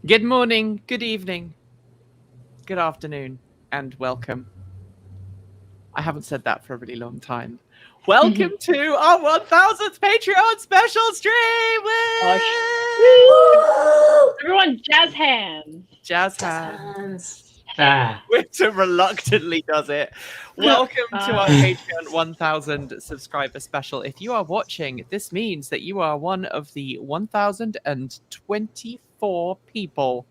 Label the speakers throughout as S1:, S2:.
S1: Good morning, good evening, good afternoon, and welcome. I haven't said that for a really long time. Welcome to our 1000th Patreon special stream!
S2: Everyone, jazz hands.
S1: Jazz hands.
S3: Ah.
S1: Winter reluctantly does it. Welcome to our Patreon 1000 subscriber special. If you are watching, this means that you are one of the 1024 people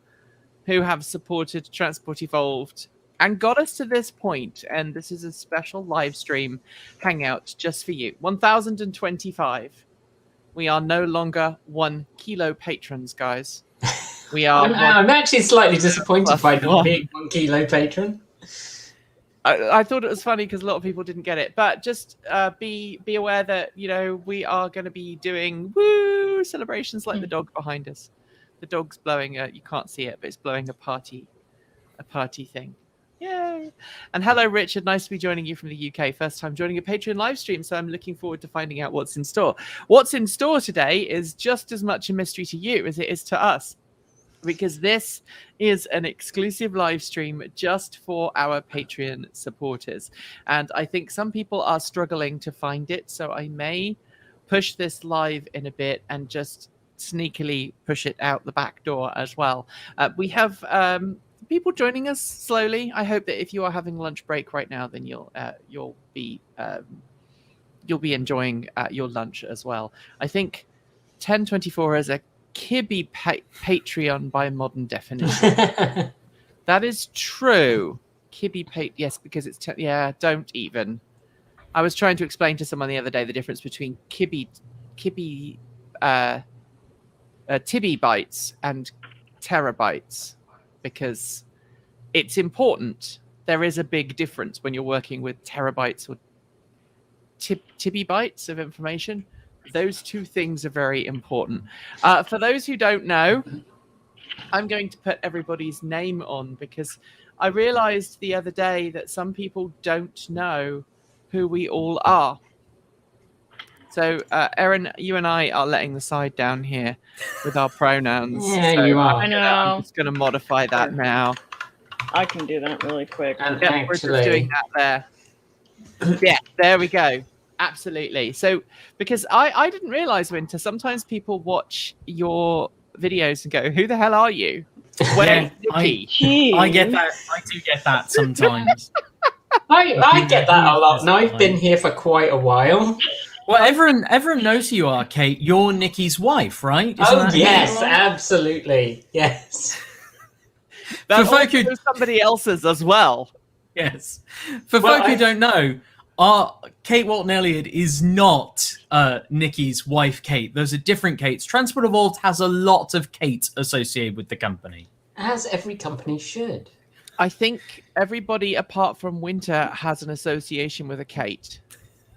S1: who have supported Transport Evolved and got us to this point. And this is a special live stream hangout just for you. 1025. We are no longer 1 kilo patrons, guys. We are.
S3: I'm actually slightly disappointed by not being 1 kilo patron.
S1: I thought it was funny because a lot of people didn't get it, but just be aware that we are going to be doing woo celebrations like the dog behind us. The dog's blowing you can't see it, but it's blowing a party thing. Yay! And hello, Richard. Nice to be joining you from the UK. First time joining a Patreon live stream, so I'm looking forward to finding out what's in store. What's in store today is just as much a mystery to you as it is to us, because this is an exclusive live stream just for our Patreon supporters. And I think some people are struggling to find it, so I may push this live in a bit and just sneakily push it out the back door as well. We have people joining us slowly. I hope that if you are having lunch break right now, then you'll be enjoying your lunch as well. I think 1024 is a kibby Patreon by modern definition. That is true. Kibby yes, because it's don't even. I was trying to explain to someone the other day the difference between tibby bytes and terabytes, because it's important. There is a big difference when you're working with terabytes or tibby bytes of information. Those two things are very important. For those who don't know, I'm going to put everybody's name on because I realized the other day that some people don't know who we all are. So, Erin, you and I are letting the side down here with our pronouns.
S3: Yeah,
S1: so
S3: you are.
S2: I know.
S1: I'm just going to modify that now.
S2: I can do that really quick.
S3: And
S1: We're just doing that there. Yeah, there we go. Absolutely. So, because I didn't realize, Winter, sometimes people watch your videos and go, who the hell are you? Where's Nikki?
S4: I get that. I do get that sometimes.
S3: I get that a lot, and I've been here for quite a while.
S4: Well, everyone knows who you are, Kate. You're Nikki's wife, right?
S3: Yes, absolutely. Yes.
S1: That
S4: For folk who
S1: somebody else's as well.
S4: Yes. For folk who don't know, Kate Walton Elliott is not Nikki's wife, Kate. Those are different Kates. Transport Evolved has a lot of Kate associated with the company.
S3: As every company should.
S1: I think everybody apart from Winter has an association with a Kate.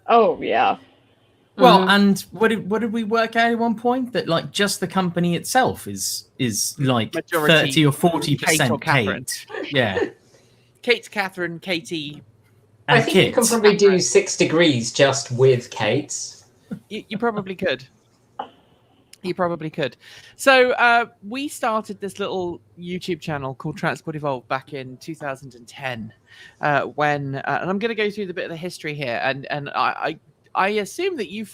S2: Oh, yeah.
S4: Well, and what did we work out at one point? That like just the company itself is like
S1: majority
S4: 30 or 40%
S1: Kate.
S4: Yeah.
S1: Kate, Catherine, Katie.
S3: I think you can probably do 6 degrees just with Kate's.
S1: You probably could. You probably could. So we started this little YouTube channel called Transport Evolved back in 2010 when, and I'm going to go through the bit of the history here. And I assume that you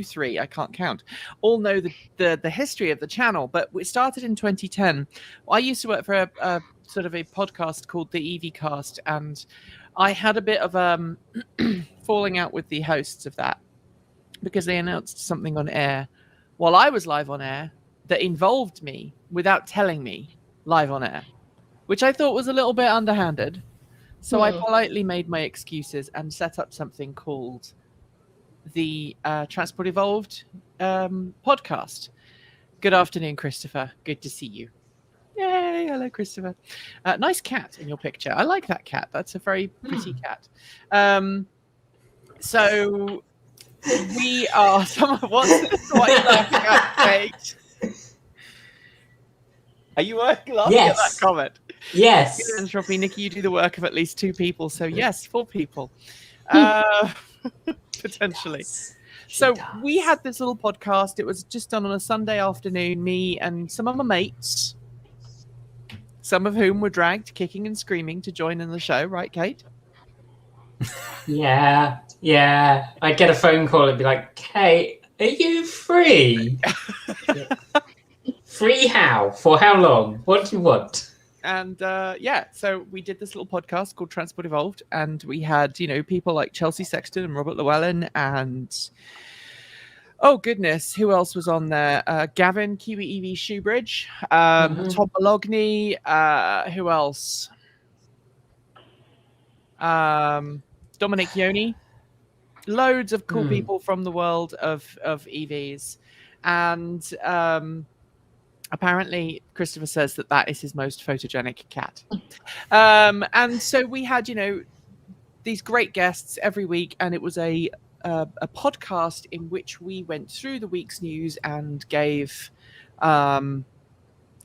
S1: three, I can't count, all know the history of the channel, but it started in 2010. I used to work for a sort of a podcast called the EV Cast, and I had a bit of falling out with the hosts of that because they announced something on air while I was live on air that involved me without telling me live on air, which I thought was a little bit underhanded. So I politely made my excuses and set up something called the Transport Evolved podcast. Good afternoon, Christopher. Good to see you. Yay, hello, Christopher. Nice cat in your picture. I like that cat. That's a very pretty cat. So we are what's this? What are you laughing at, Kate? Are you laughing at that comment?
S3: Yes.
S1: Entropy, Nikki, you do the work of at least 2 people. So yes, 4 people. Potentially.
S3: Yes,
S1: so we had this little podcast. It was just done on a Sunday afternoon, me and some of my mates. some of whom were dragged kicking and screaming to join in the show, right, Kate?
S3: Yeah. I'd get a phone call and be like, Kate, are you free? Free how? For how long? What do you want?
S1: And so we did this little podcast called Transport Evolved, and we had, people like Chelsea Sexton and Robert Llewellyn and oh goodness, who else was on there? Gavin, Kiwi EV Shoebridge, Tom Bologna, who else? Dominic Yoni. Loads of cool people from the world of EVs. And apparently Christopher says that is his most photogenic cat. And so we had, these great guests every week, and it was a podcast in which we went through the week's news and gave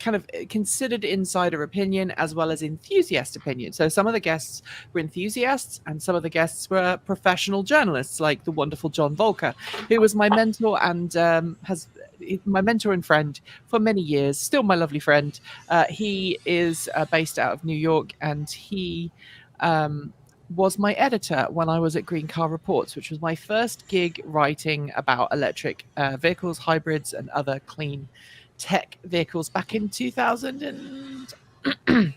S1: kind of considered insider opinion as well as enthusiast opinion. So some of the guests were enthusiasts and some of the guests were professional journalists, like the wonderful John Volker, who was my mentor and my mentor and friend for many years, still my lovely friend. He is based out of New York, and he was my editor when I was at Green Car Reports, which was my first gig writing about electric vehicles, hybrids, and other clean tech vehicles back in 2000. And I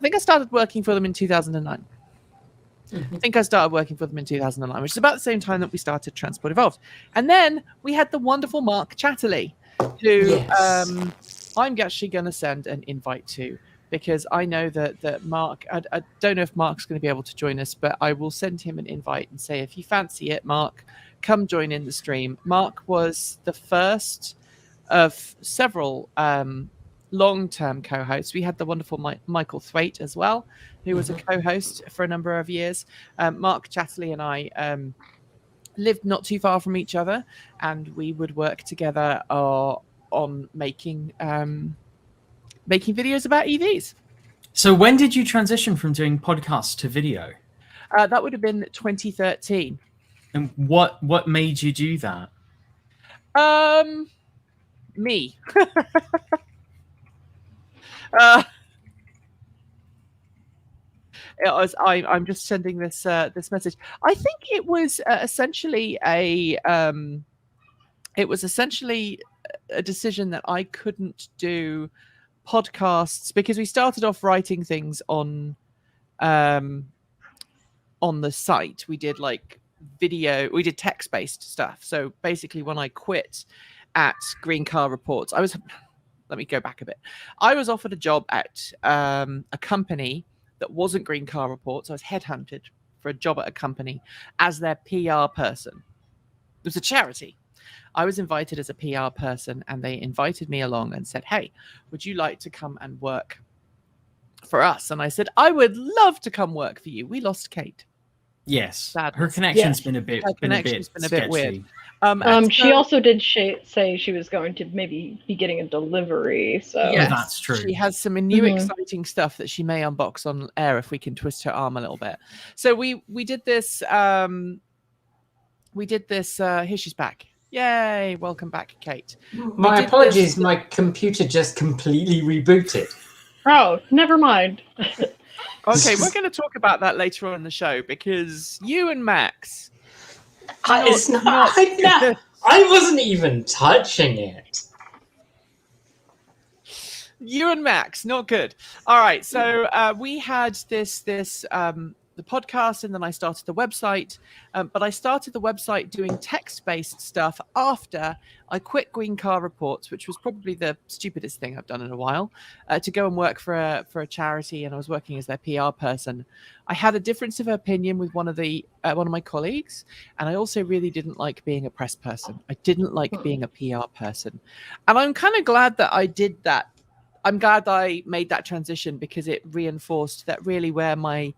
S1: think I started working for them in 2009. I think I started working for them in 2009, which is about the same time that we started Transport Evolved. And then we had the wonderful Mark Chatterley, who I'm actually going to send an invite to, because I know that Mark, I don't know if Mark's going to be able to join us, but I will send him an invite and say, if you fancy it, Mark, come join in the stream. Mark was the first of several long-term co-hosts. We had the wonderful Michael Thwaite as well, who was a co-host for a number of years. Mark Chatterley and I lived not too far from each other, and we would work together on making videos about EVs.
S4: So when did you transition from doing podcasts to video?
S1: That would have been 2013.
S4: And what made you do that?
S1: Me. I'm just sending this message. I think it was essentially a decision that I couldn't do podcasts, because we started off writing things on the site. We did like video, we did text-based stuff. So basically when I quit at Green Car Reports, let me go back a bit. I was offered a job at a company that wasn't Green Car Reports. I was headhunted for a job at a company as their PR person. It was a charity. I was invited as a PR person, and they invited me along and said, hey, would you like to come and work for us? And I said, I would love to come work for you. We lost Kate.
S4: Yes.
S1: Sadness.
S4: Her connection's been a bit
S1: weird.
S2: She also did say she was going to maybe be getting a delivery. So
S1: yes,
S4: that's true.
S1: She has some new exciting stuff that she may unbox on air if we can twist her arm a little bit. So we did this. Here she's back. Yay! Welcome back, Kate.
S3: My apologies. My computer just completely rebooted.
S2: Oh, never mind.
S1: Okay, we're going to talk about that later on in the show, because you and Max.
S3: I wasn't even touching it.
S1: You and Max, not good. All right, so we had the podcast, and then I started the website. But I started the website doing text-based stuff after I quit Green Car Reports, which was probably the stupidest thing I've done in a while, to go and work for a charity, and I was working as their PR person. I had a difference of opinion with one of my colleagues, and I also really didn't like being a press person. I didn't like being a PR person, and I'm kind of glad that I did that. I'm glad I made that transition, because it reinforced that really where my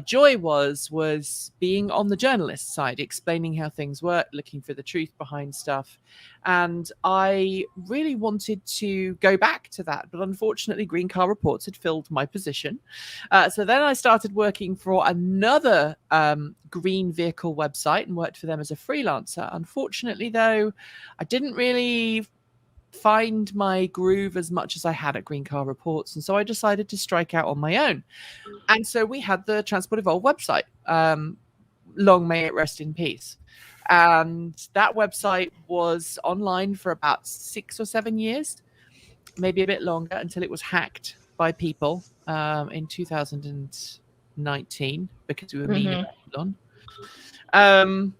S1: joy was being on the journalist side, explaining how things work, looking for the truth behind stuff. And I really wanted to go back to that. But unfortunately, Green Car Reports had filled my position. So then I started working for another green vehicle website and worked for them as a freelancer. Unfortunately, though, I didn't really find my groove as much as I had at Green Car Reports, and so I decided to strike out on my own. And so we had the Transport Evolved website. Long may it rest in peace. And that website was online for about 6 or 7 years, maybe a bit longer, until it was hacked by people in 2019 because we were mean about Elon.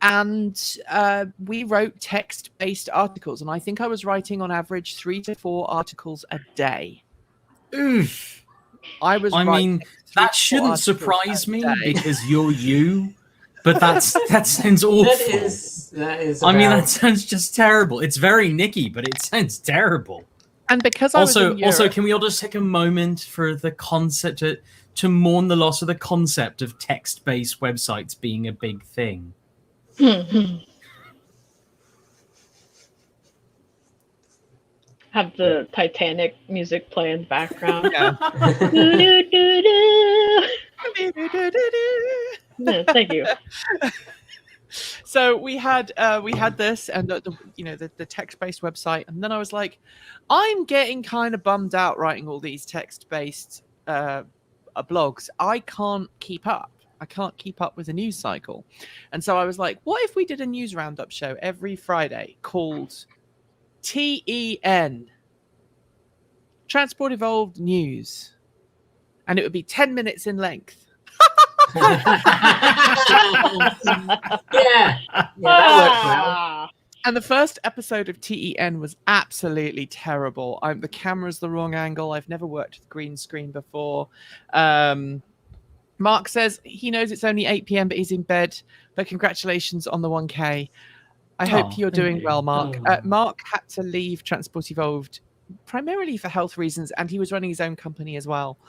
S1: And we wrote text-based articles, and I think I was writing on average 3 to 4 articles a day.
S4: Oof.
S1: I mean,
S4: that shouldn't surprise me because you're you, but that sounds awful.
S3: That is.
S4: I mean, that sounds just terrible. It's very Nikki, but it sounds terrible.
S1: And because I
S4: also,
S1: was in Europe,
S4: can we all just take a moment for the concept to mourn the loss of the concept of text-based websites being a big thing?
S2: Have the Titanic music play in the background.
S1: Yeah.
S2: Yeah, thank you.
S1: So we had this and the text-based website, and then I was like, I'm getting kind of bummed out writing all these text-based blogs. I can't keep up. I can't keep up with the news cycle. And so I was like, what if we did a news roundup show every Friday called TEN, Transport Evolved News, and it would be 10 minutes in length.
S3: Yeah, that works well.
S1: And the first episode of TEN was absolutely terrible. The camera's the wrong angle. I've never worked with green screen before. Mark says he knows it's only 8 p.m, but he's in bed. But congratulations on the 1K. I hope you're doing well, Mark. Mark had to leave Transport Evolved primarily for health reasons, and he was running his own company as well,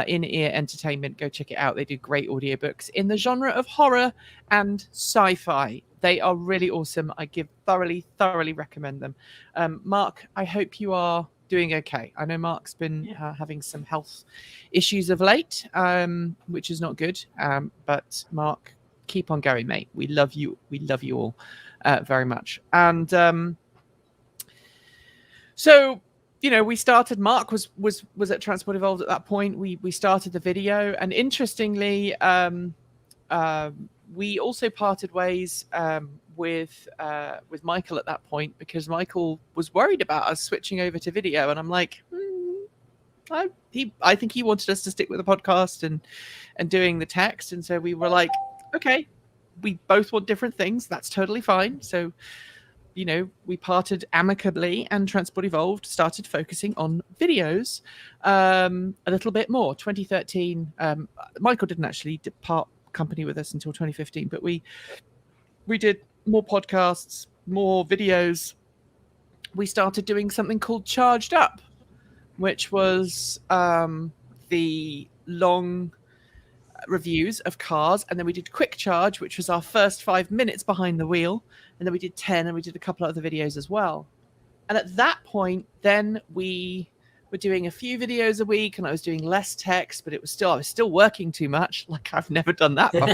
S1: In Ear Entertainment. Go check it out. They do great audiobooks in the genre of horror and sci-fi. They are really awesome. I thoroughly recommend them. Mark, I hope you are doing okay. I know Mark's been having some health issues of late, which is not good. But Mark, keep on going, mate. We love you. We love you all very much. And so, we started. Mark was at Transport Evolved at that point. We started the video, and interestingly, we also parted ways with Michael at that point, because Michael was worried about us switching over to video, and I'm like, I think he wanted us to stick with the podcast and doing the text, and so we were like, okay, we both want different things. That's totally fine. So, we parted amicably, and Transport Evolved started focusing on videos a little bit more. 2013, Michael didn't actually depart company with us until 2015, but we did more podcasts, more videos. We started doing something called Charged Up, which was the long reviews of cars, and then we did Quick Charge, which was our first 5 minutes behind the wheel, and then we did 10, and we did a couple of other videos as well. And at that point, then we were doing a few videos a week, and I was doing less text, but I was still working too much. Like, I've never done that before.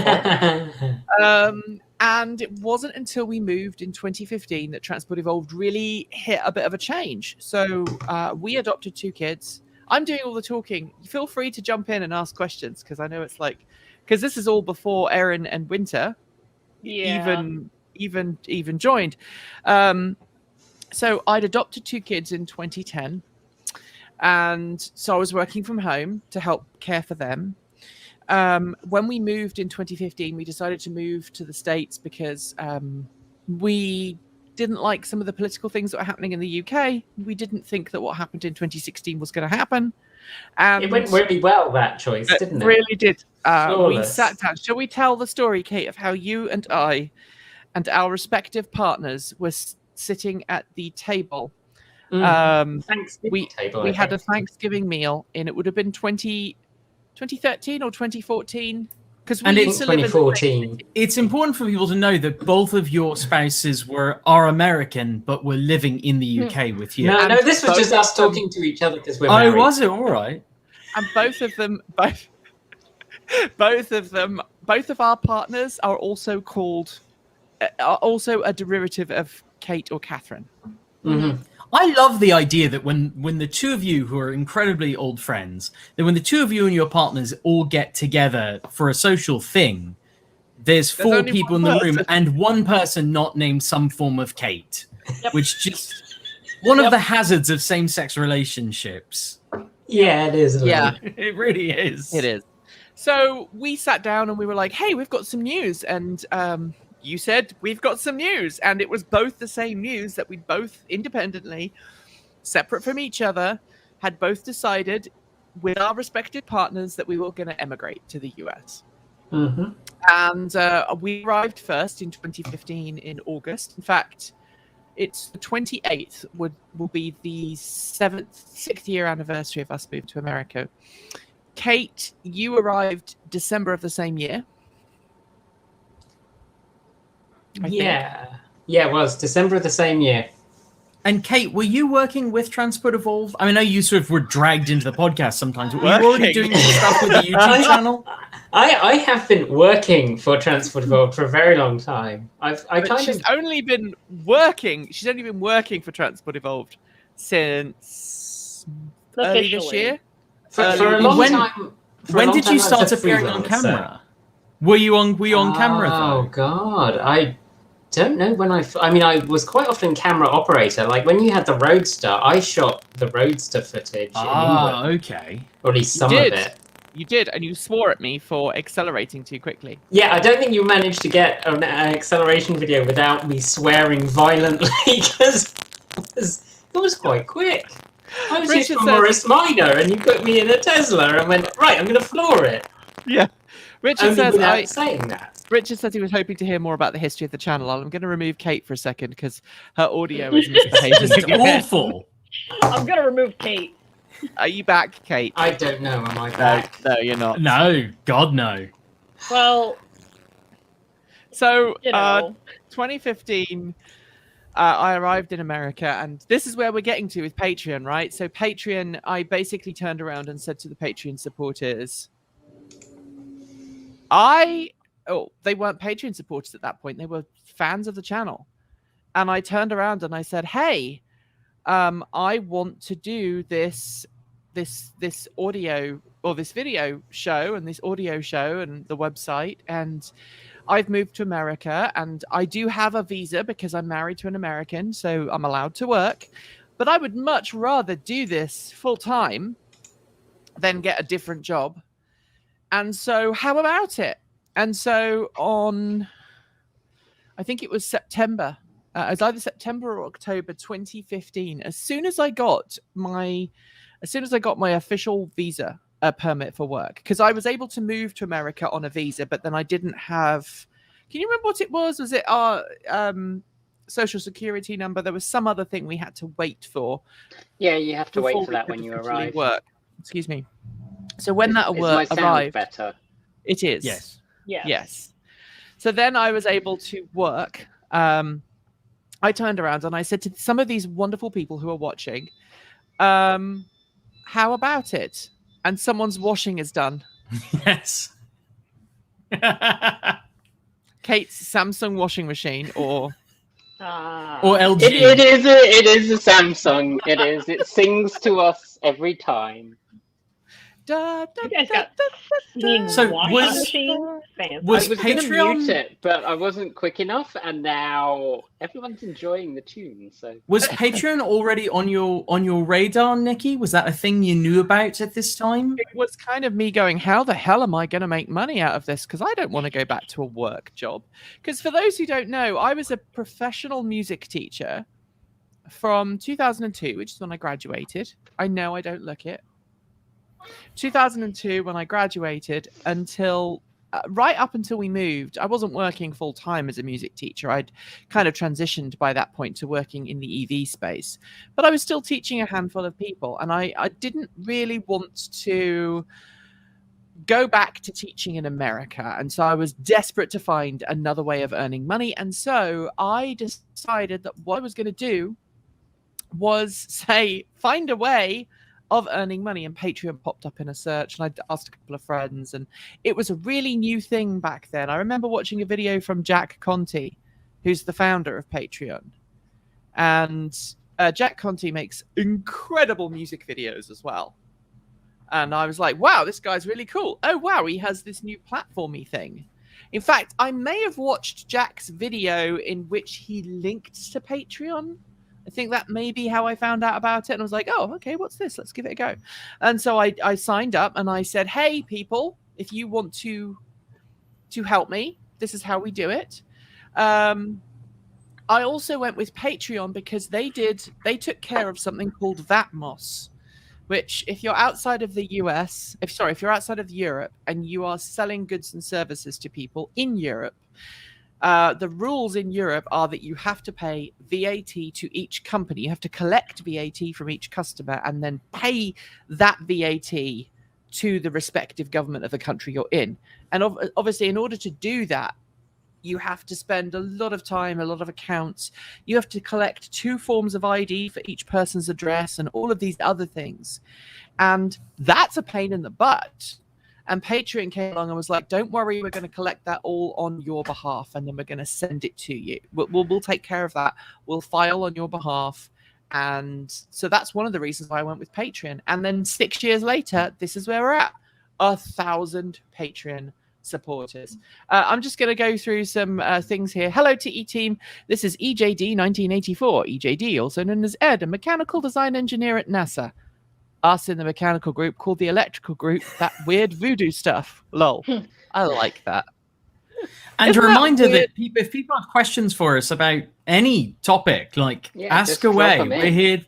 S1: And it wasn't until we moved in 2015 that Transport Evolved really hit a bit of a change. So we adopted 2 kids. I'm doing all the talking. Feel free to jump in and ask questions, because I know it's like, because this is all before Erin and Winter even joined. So I'd adopted 2 kids in 2010. And so I was working from home to help care for them. When we moved in 2015, we decided to move to the States because we didn't like some of the political things that were happening in the UK. We didn't think that what happened in 2016 was going to happen. And
S3: it went really well, that choice, didn't it?
S1: Really did. We sat down. Shall we tell the story, Kate, of how you and I and our respective partners were sitting at the table?
S3: Thanksgiving table.
S1: We had a Thanksgiving meal, and it would have been 2013 or 2014. Because we used to live in
S3: 2014.
S4: It's important for people to know that both of your spouses are American, but were living in the UK with you.
S3: No, this was just us talking to each other because we're married.
S4: Oh, was it? All right.
S1: And both of our partners are also a derivative of Kate or Catherine.
S3: Mhm.
S4: I love the idea that when the two of you who are incredibly old friends, that when the two of you and your partners all get together for a social thing, there's four
S1: only
S4: people in
S1: one
S4: the room
S1: person.
S4: and one person not named some form of Kate,
S2: Yep.
S4: which just one of
S2: Yep.
S4: the hazards of same-sex relationships.
S3: Yeah, it is. A
S1: Yeah.
S3: little.
S4: It really is.
S1: It is. So we sat down and we were like, hey, we've got some news. And you said, we've got some news. And it was both the same news that we'd both independently, separate from each other, had both decided with our respective partners that we were going to emigrate to the US.
S3: Mhm.
S1: And we arrived first in 2015 in August. In fact, it's the 28th will be the sixth year anniversary of us moving to America. Kate, you arrived December of the same year. I think.
S3: Yeah, it was December of the same year.
S4: And Kate, were you working with Transport Evolve? I mean, I know you sort of were dragged into the podcast sometimes, but were you already doing some stuff with the YouTube channel?
S3: I have been working for Transport Evolved for a very long time.
S1: She's only been working for Transport Evolved since early this
S2: Officially.
S1: year.
S3: for a long time.
S4: When did you start appearing on camera? Were you on camera though?
S3: Oh God, I don't know when I mean, I was quite often camera operator. Like when you had the Roadster, I shot the Roadster footage in England,
S4: Okay.
S3: or at least some
S1: did.
S3: of it.
S1: You did, and you swore at me for accelerating too quickly.
S3: Yeah, I don't think you managed to get an acceleration video without me swearing violently because it was quite quick. I was just from Morris Minor, and you put me in a Tesla and went, right, I'm going to floor it.
S1: Yeah. Richard
S3: Only
S1: says
S3: without saying that.
S1: Richard says he was hoping to hear more about the history of the channel. I'm going to remove Kate for a second because her audio is misbehaving.
S4: It's
S1: again.
S4: awful.
S2: I'm gonna remove Kate.
S1: Are you back, Kate?
S3: I don't know, am I back?
S1: No, you're not.
S4: No, God no.
S2: Well,
S1: So,
S2: you know.
S1: 2015, I arrived in America, and this is where we're getting to with Patreon, right? So Patreon, I basically turned around and said to the Patreon supporters, they weren't Patreon supporters at that point. They were fans of the channel. And I turned around and I said, hey, I want to do this audio or this video show and this audio show and the website. And I've moved to America and I do have a visa because I'm married to an American, so I'm allowed to work. But I would much rather do this full time than get a different job. And so how about it? And so I think it was September. It was either September or October 2015. As soon as I got my official visa permit for work, because I was able to move to America on a visa, but then I didn't have. Can you remember what it was? Was it our social security number? There was some other thing we had to wait for.
S5: Yeah, you have to wait
S1: before
S5: for
S1: we
S5: that
S1: could
S5: when you
S1: officially
S5: arrive.
S1: work. Excuse me. So when that
S5: Is my sound
S1: arrived,
S5: better?
S1: it is.
S4: Yes.
S2: Yeah.
S1: Yes. So then I was able to work. I turned around and I said to some of these wonderful people who are watching, how about it? And someone's washing is done.
S4: Yes.
S1: Kate's Samsung washing machine or
S4: Or LG.
S5: It is a Samsung. It is. It sings to us every time.
S1: da, da,
S2: You guys
S1: da,
S2: got
S1: da, da, da.
S4: So
S2: washing
S4: was-
S2: machine? Fancy.
S4: was
S5: I was going to
S4: Patreon-
S5: mute it, but I wasn't quick enough, and now everyone's enjoying the tune. So
S4: Was Patreon already on your radar, Nikki? Was that a thing you knew about at this time?
S1: It was kind of me going, how the hell am I going to make money out of this? Because I don't want to go back to a work job. Because for those who don't know, I was a professional music teacher from 2002, which is when I graduated. I know I don't look it. 2002 when I graduated until right up until we moved. I wasn't working full time as a music teacher. I'd kind of transitioned by that point to working in the EV space, but I was still teaching a handful of people, and I didn't really want to go back to teaching in America. And so I was desperate to find another way of earning money. And so I decided that what I was going to do was find a way of earning money, and Patreon popped up in a search, and I asked a couple of friends, and it was a really new thing back then. I remember watching a video from Jack Conte, who's the founder of Patreon, and Jack Conti makes incredible music videos as well. And I was like, wow, this guy's really cool. Oh, wow, he has this new platformy thing. In fact, I may have watched Jack's video in which he linked to Patreon. I think that may be how I found out about it. And I was like, oh, okay, what's this? Let's give it a go. And so I signed up and I said, hey, people, if you want to help me, this is how we do it. I also went with Patreon because they took care of something called Vatmos, which if you're outside of the US, if you're outside of Europe and you are selling goods and services to people in Europe, the rules in Europe are that you have to pay VAT to each company. You have to collect VAT from each customer and then pay that VAT to the respective government of the country you're in. And obviously, in order to do that, you have to spend a lot of time, a lot of accounts. You have to collect 2 forms of ID for each person's address and all of these other things. And that's a pain in the butt. And Patreon came along and was like, don't worry, we're going to collect that all on your behalf. And then we're going to send it to you. We'll take care of that. We'll file on your behalf. And so that's one of the reasons why I went with Patreon. And then 6 years later, this is where we're at. 1,000 Patreon supporters. I'm just going to go through some things here. Hello, TE team. This is EJD1984. EJD, also known as Ed, a mechanical design engineer at NASA. Us in the mechanical group called the electrical group that weird voodoo stuff. Lol. I like that.
S4: And
S1: Isn't
S4: a reminder
S1: that
S4: if people have questions for us about any topic, ask away.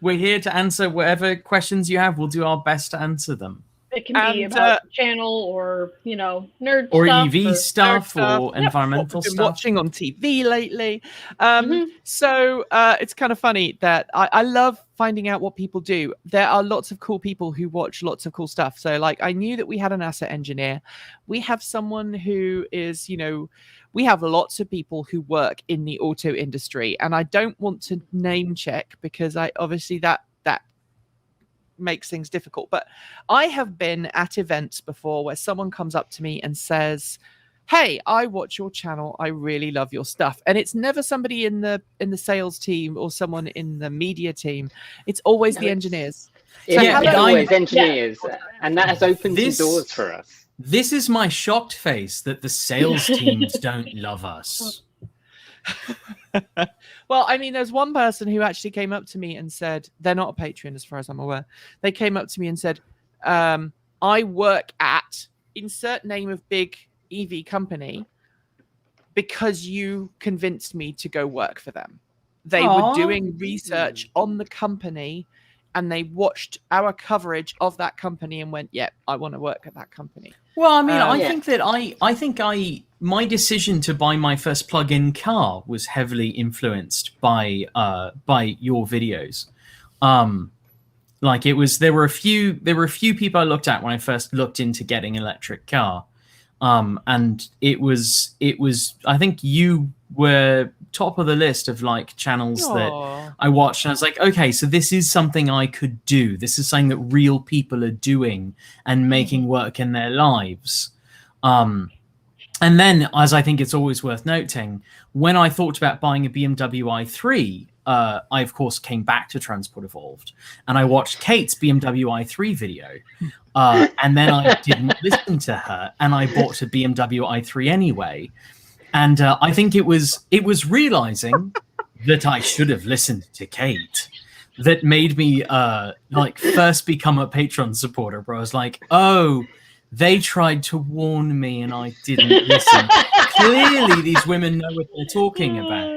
S4: We're here to answer whatever questions you have. We'll do our best to answer them.
S2: It can be about channel or, nerd
S4: or
S2: stuff.
S4: EV stuff or environmental
S1: what we've been
S4: stuff.
S1: watching on TV lately. So it's kind of funny that I love finding out what people do. There are lots of cool people who watch lots of cool stuff. So I knew that we had an asset engineer. We have someone who is, we have lots of people who work in the auto industry. And I don't want to name check because obviously that makes things difficult, but I have been at events before where someone comes up to me and says, hey, I watch your channel, I really love your stuff. And it's never somebody in the sales team or someone in the media team. It's always the engineers.
S5: It's always engineers, and that has opened some doors for us.
S4: This is my shocked face that the sales teams don't love us.
S1: Well, I mean, there's one person who actually came up to me and said, they're not a Patreon as far as I'm aware. They came up to me and said, I work at insert name of big EV company because you convinced me to go work for them. They were doing research on the company and they watched our coverage of that company and went, yeah, I want to work at that company.
S4: Well, I mean, I think my decision to buy my first plug-in car was heavily influenced by your videos. There were a few people I looked at when I first looked into getting an electric car. And it was I think you were top of the list of channels that I watched, and I was like, okay, so this is something I could do. This is something that real people are doing and making work in their lives. And then, as I think it's always worth noting, when I thought about buying a BMW i3, I of course came back to Transport Evolved and I watched Kate's BMW i3 video. And then I didn't listen to her and I bought a BMW i3 anyway. And I think it was realizing that I should have listened to Kate that made me first become a Patreon supporter, where I was like, oh, they tried to warn me and I didn't listen. Clearly these women know what they're talking about.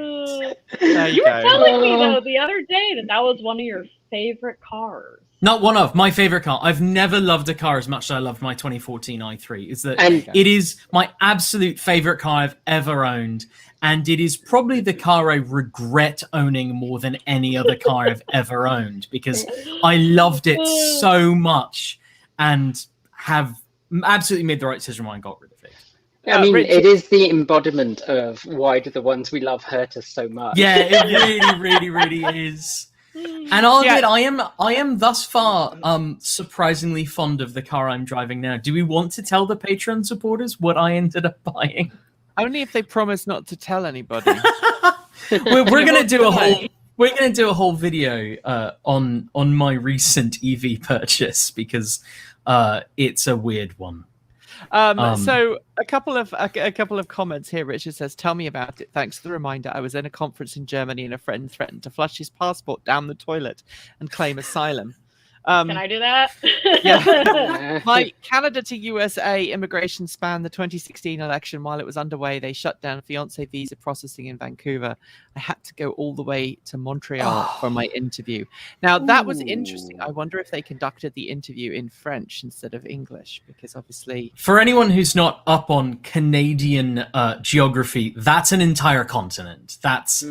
S2: You were telling me though the other day that was one of your favorite cars.
S4: Not one of my favorite car. I've never loved a car as much as I loved my 2014 i3. It is my absolute favorite car I've ever owned, and it is probably the car I regret owning more than any other car I've ever owned because I loved it so much and have absolutely made the right decision when I got rid of it.
S5: I mean, it is the embodiment of why do the ones we love hurt us so much.
S4: Yeah, it really, really, really is. And I'll admit, I am thus far surprisingly fond of the car I'm driving now. Do we want to tell the Patreon supporters what I ended up buying?
S1: Only if they promise not to tell anybody.
S4: we're going to do a whole We're going to do a whole video on my recent EV purchase because it's a weird one.
S1: So a couple of comments here. Richard says, "Tell me about it. Thanks for the reminder. I was in a conference in Germany and a friend threatened to flush his passport down the toilet and claim asylum."
S2: Can I do that?
S1: Yeah. My Canada to USA immigration spanned the 2016 election. While it was underway, they shut down fiancé visa processing in Vancouver. I had to go all the way to Montreal for my interview. Now, that was interesting. I wonder if they conducted the interview in French instead of English, because obviously...
S4: For anyone who's not up on Canadian geography, that's an entire continent. That's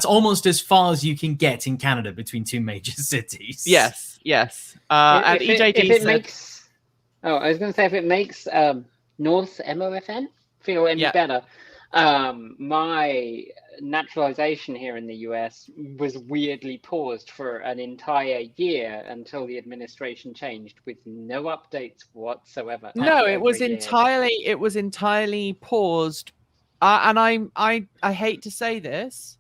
S4: almost as far as you can get in Canada between two major cities.
S1: Yes, yes. And EJD said...
S5: I was going to say, if it makes North MOFN feel any better, my naturalization here in the US was weirdly paused for an entire year until the administration changed, with no updates whatsoever.
S1: No, it was entirely paused. And I hate to say this.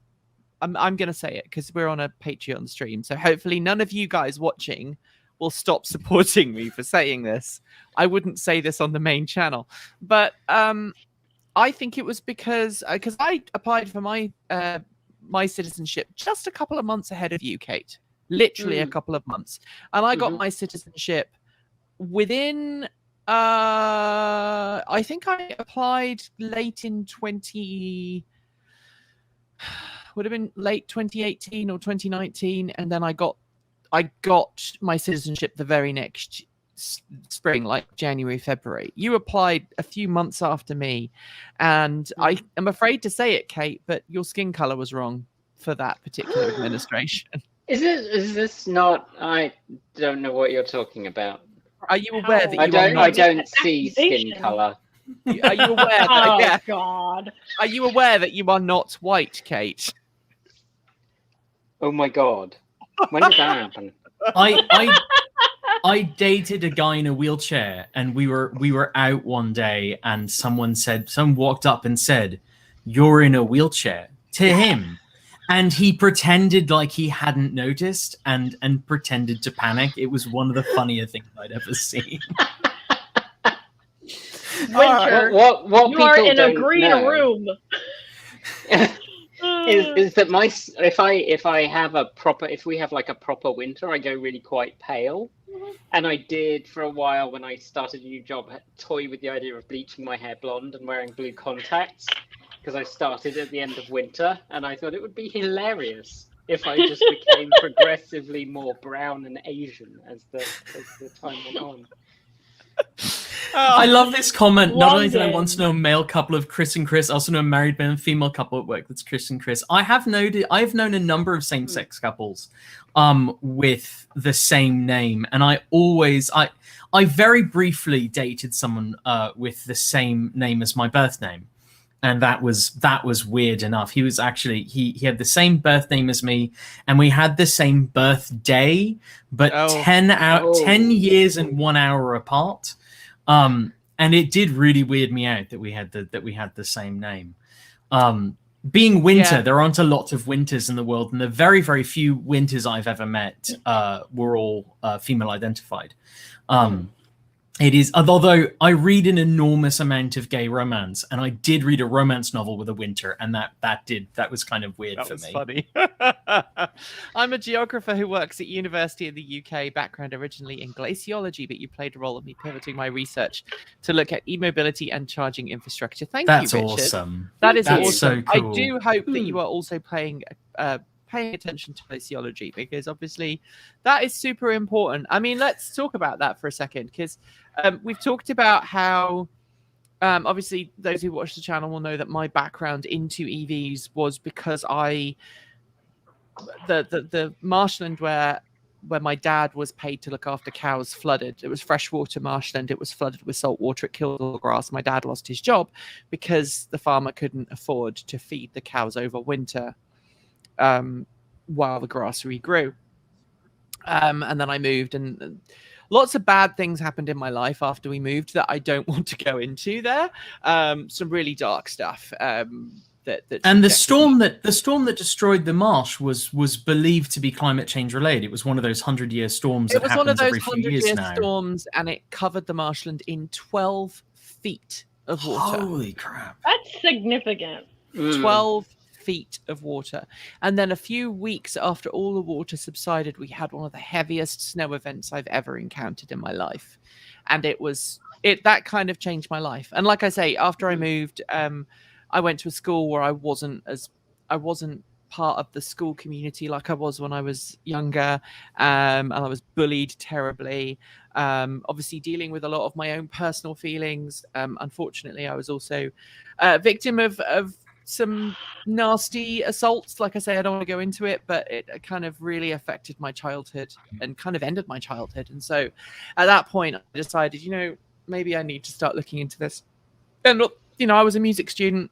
S1: I'm going to say it because we're on a Patreon stream. So hopefully none of you guys watching will stop supporting me for saying this. I wouldn't say this on the main channel, but I think it was because I applied for my my citizenship just a couple of months ahead of you, Kate. Literally a couple of months, and I got my citizenship within. I think I applied late in would have been late 2018 or 2019, and then I got my citizenship the very next spring, like January, February. You applied a few months after me, and I am afraid to say it, Kate, but your skin color was wrong for that particular administration.
S5: Is this not? I don't know what you're talking about.
S1: Are you aware that
S5: I don't see skin color.
S1: Are you aware?
S2: Oh God!
S1: Are you aware that you are not white, Kate?
S5: Oh my God! When did that happen?
S4: I dated a guy in a wheelchair, and we were out one day, and someone walked up and said, "You're in a wheelchair," to him, and he pretended like he hadn't noticed and pretended to panic. It was one of the funnier things I'd ever seen.
S2: Winter,
S5: what
S2: you are
S5: people
S2: in a
S5: don't
S2: green
S5: know
S2: room.
S5: is that if we have like a proper winter, I go really quite pale. And I did for a while when I started a new job, toy with the idea of bleaching my hair blonde and wearing blue contacts, because I started at the end of winter, and I thought it would be hilarious if I just became progressively more brown and Asian as the time went on.
S4: I love this comment. Not only did I
S2: London.
S4: once know a male couple of Chris and Chris, I also know a married man and female couple at work that's Chris and Chris. I've known a number of same-sex couples with the same name, and I very briefly dated someone with the same name as my birth name, and that was weird enough. He was actually he had the same birth name as me, and we had the same birthday, but 10 years and 1 hour apart. And it did really weird me out that we had the same name. Being winter, there aren't a lot of winters in the world, and the very, very few winters I've ever met were all female identified. It is, although I read an enormous amount of gay romance, and I did read a romance novel with a winter, and that was kind of weird for me.
S1: Funny. I'm a geographer who works at university in the UK, background originally in glaciology, but you played a role in me pivoting my research to look at e-mobility and charging infrastructure. Thank you, Richard.
S4: That's awesome.
S1: That's awesome.
S4: So cool.
S1: I do hope that you are also paying attention to glaciology, because obviously that is super important. I mean, let's talk about that for a second, because we've talked about how obviously those who watch the channel will know that my background into EVs was because the marshland where my dad was paid to look after cows flooded. It was freshwater marshland. It was flooded with salt water. It killed all the grass. My dad lost his job because the farmer couldn't afford to feed the cows over winter while the grass regrew. And then I moved, and lots of bad things happened in my life after we moved that I don't want to go into there. Some really dark stuff.
S4: And the storm that destroyed the marsh was believed to be climate change related. It was one of those 100-year storms.
S1: It was one of those
S4: 100-year
S1: storms, and it covered the marshland in 12 feet of water.
S4: Holy crap!
S2: That's significant.
S1: 12 feet of water. And then a few weeks after all the water subsided, we had one of the heaviest snow events I've ever encountered in my life. And that kind of changed my life. And like I say, after I moved, I went to a school where I wasn't part of the school community like I was when I was younger, and I was bullied terribly. Obviously, dealing with a lot of my own personal feelings. Unfortunately, I was also a victim of some nasty assaults. Like I say, I don't want to go into it, but it kind of really affected my childhood and kind of ended my childhood. And so, at that point, I decided, maybe I need to start looking into this. And I was a music student.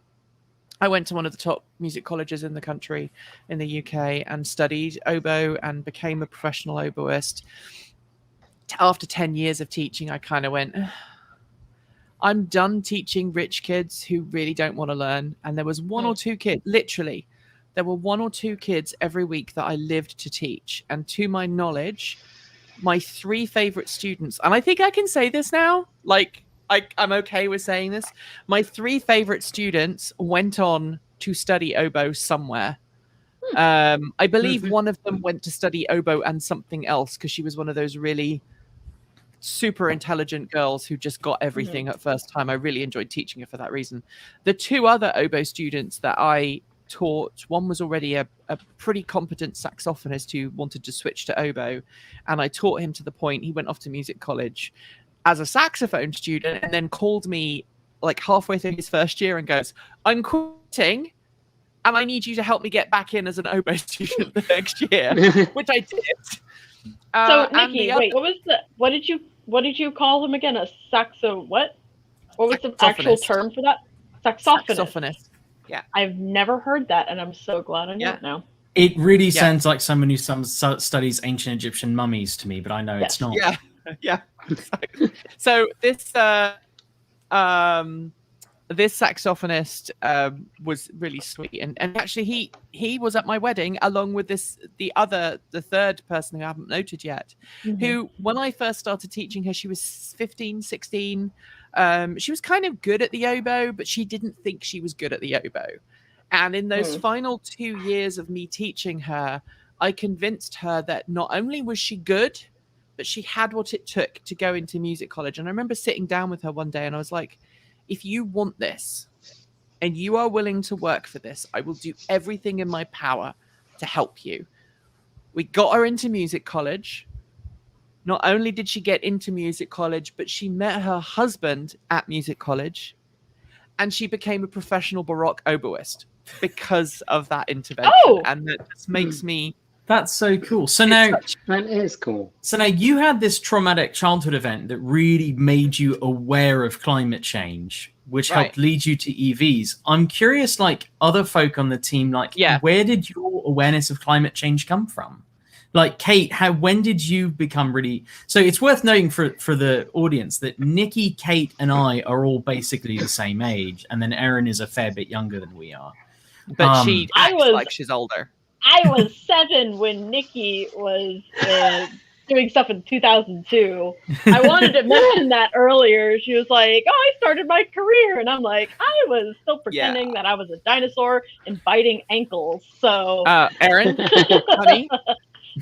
S1: I went to one of the top music colleges in the country, in the UK, and studied oboe and became a professional oboist. After 10 years of teaching, I kind of went, I'm done teaching rich kids who really don't want to learn. And there was one or two kids, literally, there were one or two kids every week that I lived to teach. And to my knowledge, my 3 favorite students, and I think I can say this now, I'm okay with saying this. My 3 favorite students went on to study oboe somewhere. I believe one of them went to study oboe and something else because she was one of those really super intelligent girls who just got everything at first time. I really enjoyed teaching her for that reason. The 2 other oboe students that I taught, one was already a pretty competent saxophonist who wanted to switch to oboe, and I taught him to the point he went off to music college as a saxophone student, and then called me like halfway through his first year and goes, I'm quitting and I need you to help me get back in as an oboe student the next year, which I did.
S2: So Nikki, wait, what did you call him again? A saxo what? What was the actual term for that? Saxophonist.
S1: Yeah.
S2: I've never heard that, and I'm so glad I know it now.
S4: It really sounds like someone who studies ancient Egyptian mummies to me, but I know it's not.
S1: Yeah. So this saxophonist was really sweet, and actually he was at my wedding along with the third person who I haven't noted yet, who when I first started teaching her, she was 15, 16. She was kind of good at the oboe, but she didn't think she was good at the oboe. And in those final 2 years of me teaching her, I convinced her that not only was she good, but she had what it took to go into music college. And I remember sitting down with her one day and I was like, if you want this and you are willing to work for this, I will do everything in my power to help you. We got her into music college. Not only did she get into music college, but she met her husband at music college, and she became a professional Baroque oboist because of that intervention. And that just makes me...
S4: That's so cool. So now
S5: that is cool.
S4: So now you had this traumatic childhood event that really made you aware of climate change, which helped lead you to EVs. I'm curious, like other folk on the team, where did your awareness of climate change come from? Like Kate, when did you become really? So it's worth noting for the audience that Nikki, Kate, and I are all basically the same age, and then Erin is a fair bit younger than we are.
S1: But she acts like she's older.
S2: I was 7 when Nikki was doing stuff in 2002. I wanted to mention that earlier. She was like, oh, I started my career. And I'm like, I was still pretending that I was a dinosaur and biting ankles. So,
S1: Erin, honey,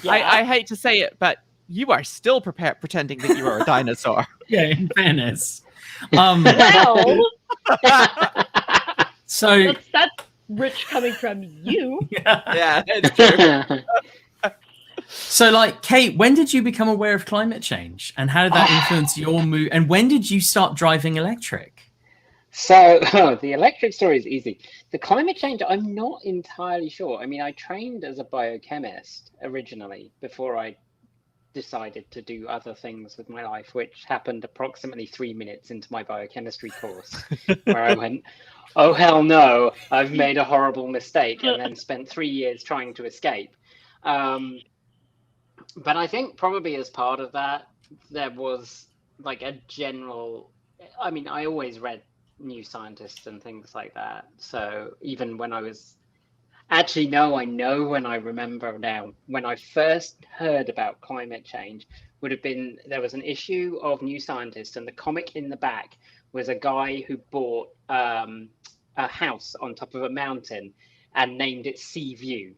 S1: I hate to say it, but you are still pretending that you are a dinosaur.
S4: Yeah, in fairness.
S2: So that's rich coming from you.
S1: Yeah, it's true.
S4: So, like, Kate, when did you become aware of climate change, and how did that influence your mood? And when did you start driving electric?
S5: So, the electric story is easy. The climate change, I'm not entirely sure. I mean, I trained as a biochemist originally before I decided to do other things with my life, which happened approximately 3 minutes into my biochemistry course, where I went, oh, hell no, I've made a horrible mistake, and then spent 3 years trying to escape. But I think probably as part of that, there was like a general, I mean, I always read New Scientist and things like that. So even when I was actually, no, I know when I remember now, when I first heard about climate change would have been, there was an issue of New Scientist, and the comic in the back was a guy who bought a house on top of a mountain and named it Sea View.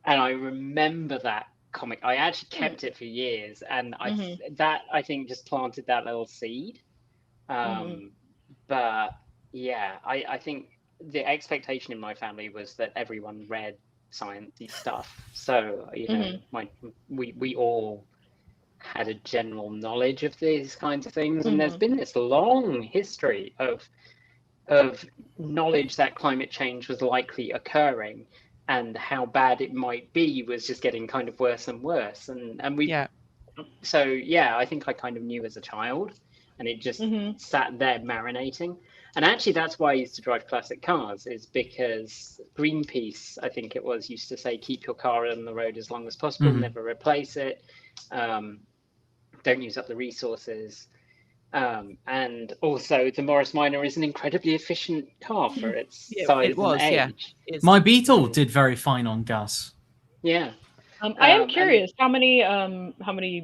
S5: And I remember that comic. I actually kept it for years, and I think just planted that little seed. But yeah, I think the expectation in my family was that everyone read sciencey stuff. So you know, we all had a general knowledge of these kinds of things, and there's been this long history of knowledge that climate change was likely occurring, and how bad it might be was just getting kind of worse and worse. And we, so yeah, I think I kind of knew as a child, and it just sat there marinating. And actually, that's why I used to drive classic cars, is because Greenpeace, I think it was, used to say, keep your car on the road as long as possible, never replace it, don't use up the resources. And also, the Morris Minor is an incredibly efficient car for its size and age.
S4: My Beetle did very fine on gas.
S5: Yeah.
S2: I am curious, how many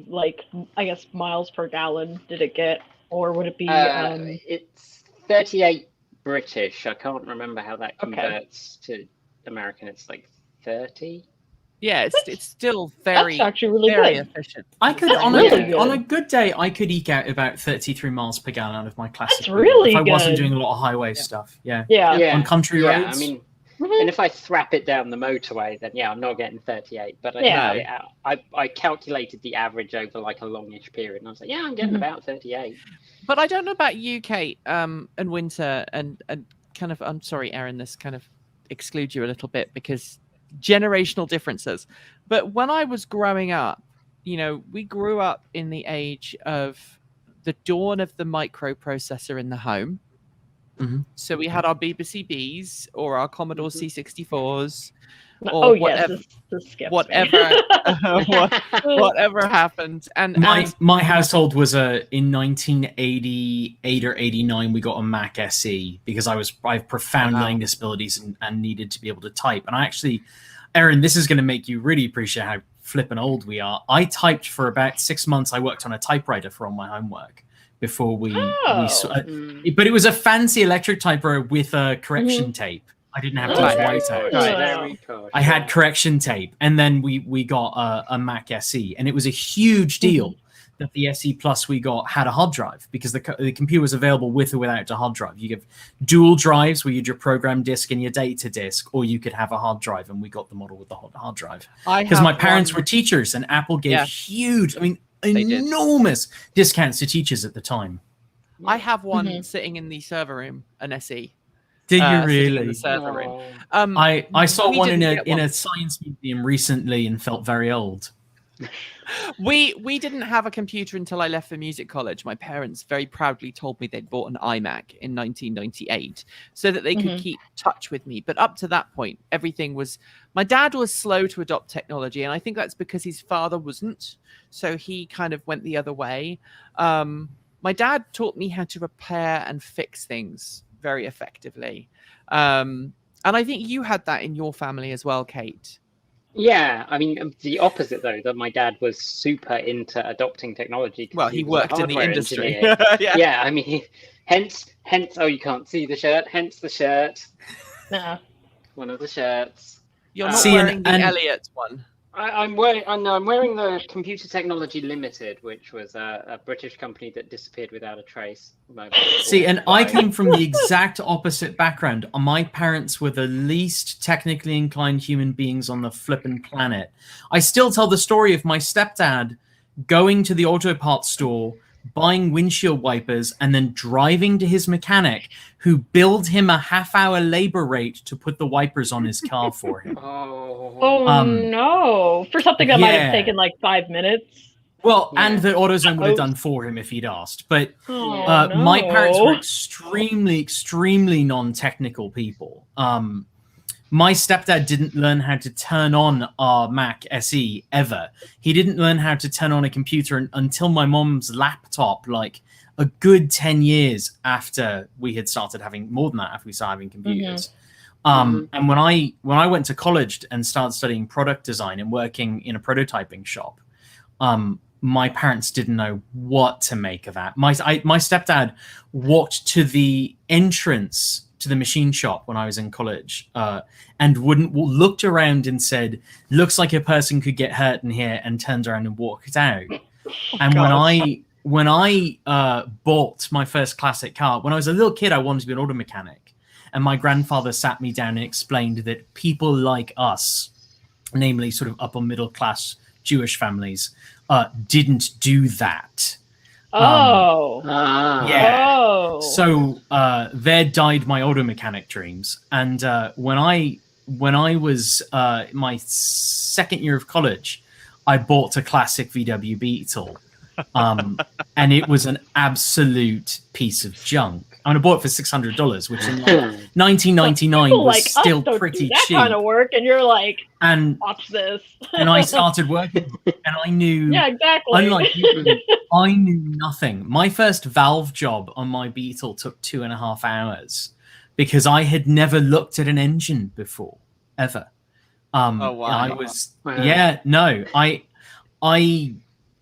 S2: like, I guess, miles per gallon did it get, or would it be?
S5: It's 38 British. I can't remember how that converts to American. It's like 30.
S1: Yeah, it's still very,
S2: that's actually really
S1: very
S2: good.
S1: efficient.
S4: I could on a good day, I could eke out about 33 miles per gallon out of my classic.
S2: That's really
S4: if I
S2: good.
S4: wasn't doing a lot of highway stuff. Yeah. On country roads.
S5: I mean, and if I thrap it down the motorway, then yeah, I'm not getting 38. But I calculated the average over like a longish period, and I was like, yeah, I'm getting about 38.
S1: But I don't know about you, Kate, and Winter, and kind of. I'm sorry, Erin. This kind of excludes you a little bit because generational differences. But when I was growing up, you know, we grew up in the age of the dawn of the microprocessor in the home. So we had our BBC Bs or our Commodore C64s or whatever, whatever happened. And
S4: my household was in 1988 or 89. We got a Mac SE because I have profound learning disabilities and needed to be able to type. And I actually, Erin, this is going to make you really appreciate how flippin' old we are. I typed for about 6 months. I worked on a typewriter for all my homework before but it was a fancy electric typewriter with a correction tape. I didn't have to use whiteout. I had correction tape, and then we got a Mac SE, and it was a huge deal that the SE Plus we got had a hard drive because the computer was available with or without a hard drive. You give dual drives where you had your program disk and your data disk, or you could have a hard drive, and we got the model with the hard drive. Because my parents were teachers, and Apple gave huge, enormous discounts to teachers at the time.
S1: I have one sitting in the server room, an SE.
S4: Did you really?
S1: In the server room.
S4: I saw one in a science museum recently and felt very old.
S1: We didn't have a computer until I left for music college. My parents very proudly told me they'd bought an iMac in 1998 so that they could keep touch with me. But up to that point, everything was... My dad was slow to adopt technology, and I think that's because his father wasn't. So he kind of went the other way. My dad taught me how to repair and fix things very effectively. And I think you had that in your family as well, Kate.
S5: Yeah, I mean, the opposite, though, that my dad was super into adopting technology.
S1: Well, he worked in the industry.
S5: Yeah, I mean, hence, oh, you can't see the shirt, hence the shirt.
S2: No.
S5: One of the shirts.
S1: You're not wearing the Elliot one.
S5: I'm wearing the Computer Technology Limited, which was a British company that disappeared without a trace.
S4: See, and I came from the exact opposite background. My parents were the least technically inclined human beings on the flippin' planet. I still tell the story of my stepdad going to the auto parts store, buying windshield wipers, and then driving to his mechanic, who billed him a half-hour labor rate to put the wipers on his car for him.
S2: No! For something that might have taken like 5 minutes.
S4: Well, and the AutoZone would have done for him if he'd asked. But my parents were extremely, extremely non-technical people. My stepdad didn't learn how to turn on our Mac SE ever. He didn't learn how to turn on a computer until my mom's laptop, like a good 10 years after we had started having more than that, after we started having computers. And when I went to college and started studying product design and working in a prototyping shop, my parents didn't know what to make of that. My stepdad walked to the entrance to the machine shop when I was in college and looked around and said, "Looks like a person could get hurt in here," and turned around and walked out. And when I bought my first classic car, when I was a little kid, I wanted to be an auto mechanic. And my grandfather sat me down and explained that people like us, namely sort of upper middle class Jewish families, didn't do that. Yeah. So there died my auto mechanic dreams. And when I was my second year of college, I bought a classic VW Beetle. And it was an absolute piece of junk. I bought it for $600, which in 1999 was still pretty cheap.
S2: Kind of work, and you're like, watch this.
S4: And I started working, and I knew.
S2: Yeah, exactly.
S4: Unlike you, I knew nothing. My first valve job on my Beetle took 2.5 hours because I had never looked at an engine before, ever.
S1: Oh wow!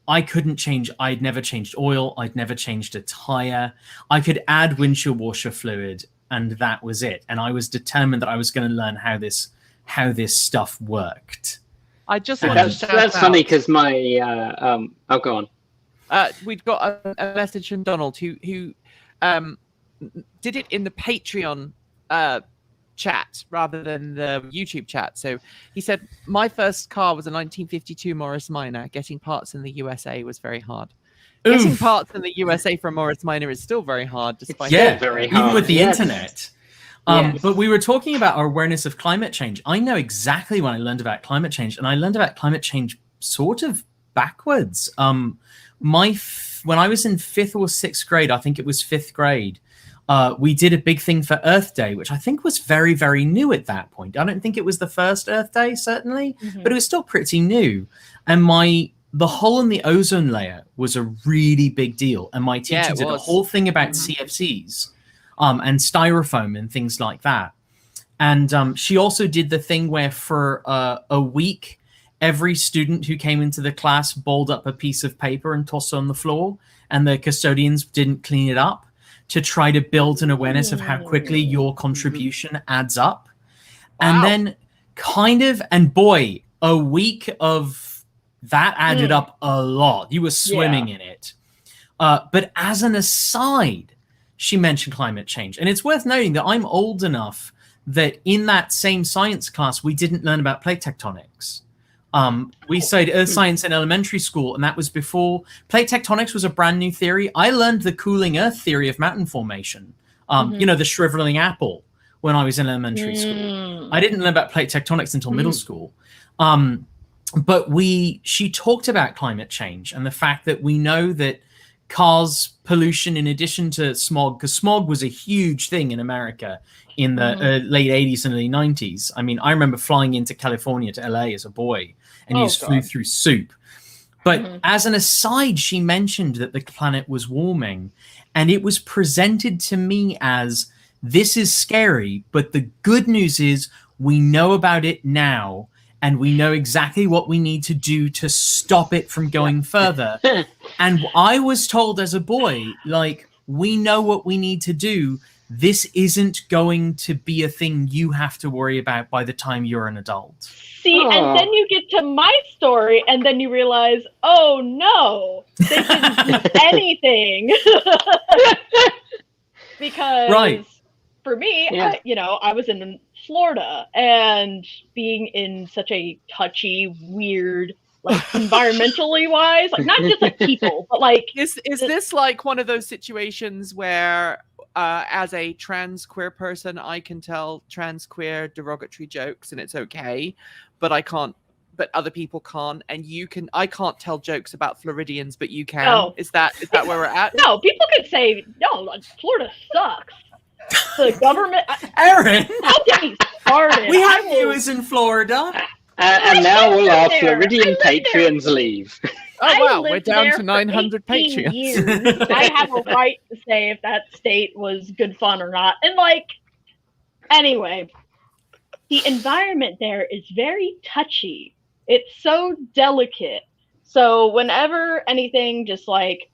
S4: I couldn't change. I'd never changed oil. I'd never changed a tire. I could add windshield washer fluid, and that was it. And I was determined that I was going to learn how this stuff worked.
S1: I just
S5: that's funny because my go on.
S1: We've got a message from Donald who did it in the Patreon chat rather than the YouTube chat. So he said, my first car was a 1952 Morris Minor. Getting parts in the USA was very hard.
S4: Oof.
S1: Getting parts in the USA from Morris Minor is still very hard, despite
S5: very hard.
S4: Even with the internet. But we were talking about our awareness of climate change. I know exactly when I learned about climate change, and I learned about climate change sort of backwards. When I was in 5th or 6th grade, I think it was 5th grade, we did a big thing for Earth Day, which I think was very, very new at that point. I don't think it was the first Earth Day, certainly, but it was still pretty new. And the hole in the ozone layer was a really big deal. And my teacher did a whole thing about CFCs and styrofoam and things like that. And she also did the thing where for a week, every student who came into the class balled up a piece of paper and tossed it on the floor, and the custodians didn't clean it up, to try to build an awareness of how quickly your contribution adds up. And then a week of that added up a lot. You were swimming in it. But as an aside, she mentioned climate change. And it's worth noting that I'm old enough that in that same science class, we didn't learn about plate tectonics. We studied earth science in elementary school, and that was before plate tectonics was a brand new theory. I learned the cooling earth theory of mountain formation, the shriveling apple, when I was in elementary school. I didn't learn about plate tectonics until middle school. But she talked about climate change and the fact that we know that cars pollution, in addition to smog, because smog was a huge thing in America in the late 80s and early 90s. I mean, I remember flying into California to LA as a boy, and you just flew through soup. But as an aside, she mentioned that the planet was warming, and it was presented to me as, this is scary, but the good news is we know about it now, and we know exactly what we need to do to stop it from going further. And I was told as a boy, like, we know what we need to do. This isn't going to be a thing you have to worry about by the time you're an adult.
S2: See, and then you get to my story, and then you realize, oh no, they didn't do anything. Because for me, I was in Florida, and being in such a touchy, weird, like environmentally wise, like not just like people, but like
S1: is this like one of those situations where as a trans queer person I can tell trans queer derogatory jokes and it's okay, but I can't, but other people can't, and I can't tell jokes about Floridians, but you can? No. Is that where we're at?
S2: No, people could say, no, like, Florida sucks. The government,
S4: Erin,
S2: I'll get me started.
S4: We have viewers in Florida.
S5: And now will our Floridian Patreons leave?
S1: Oh wow, we're
S2: lived
S1: down
S2: there
S1: to
S2: for
S1: 900
S2: 18
S1: Patreons.
S2: years. I have a right to say if that state was good fun or not. And like, anyway, the environment there is very touchy. It's so delicate. So whenever anything just like,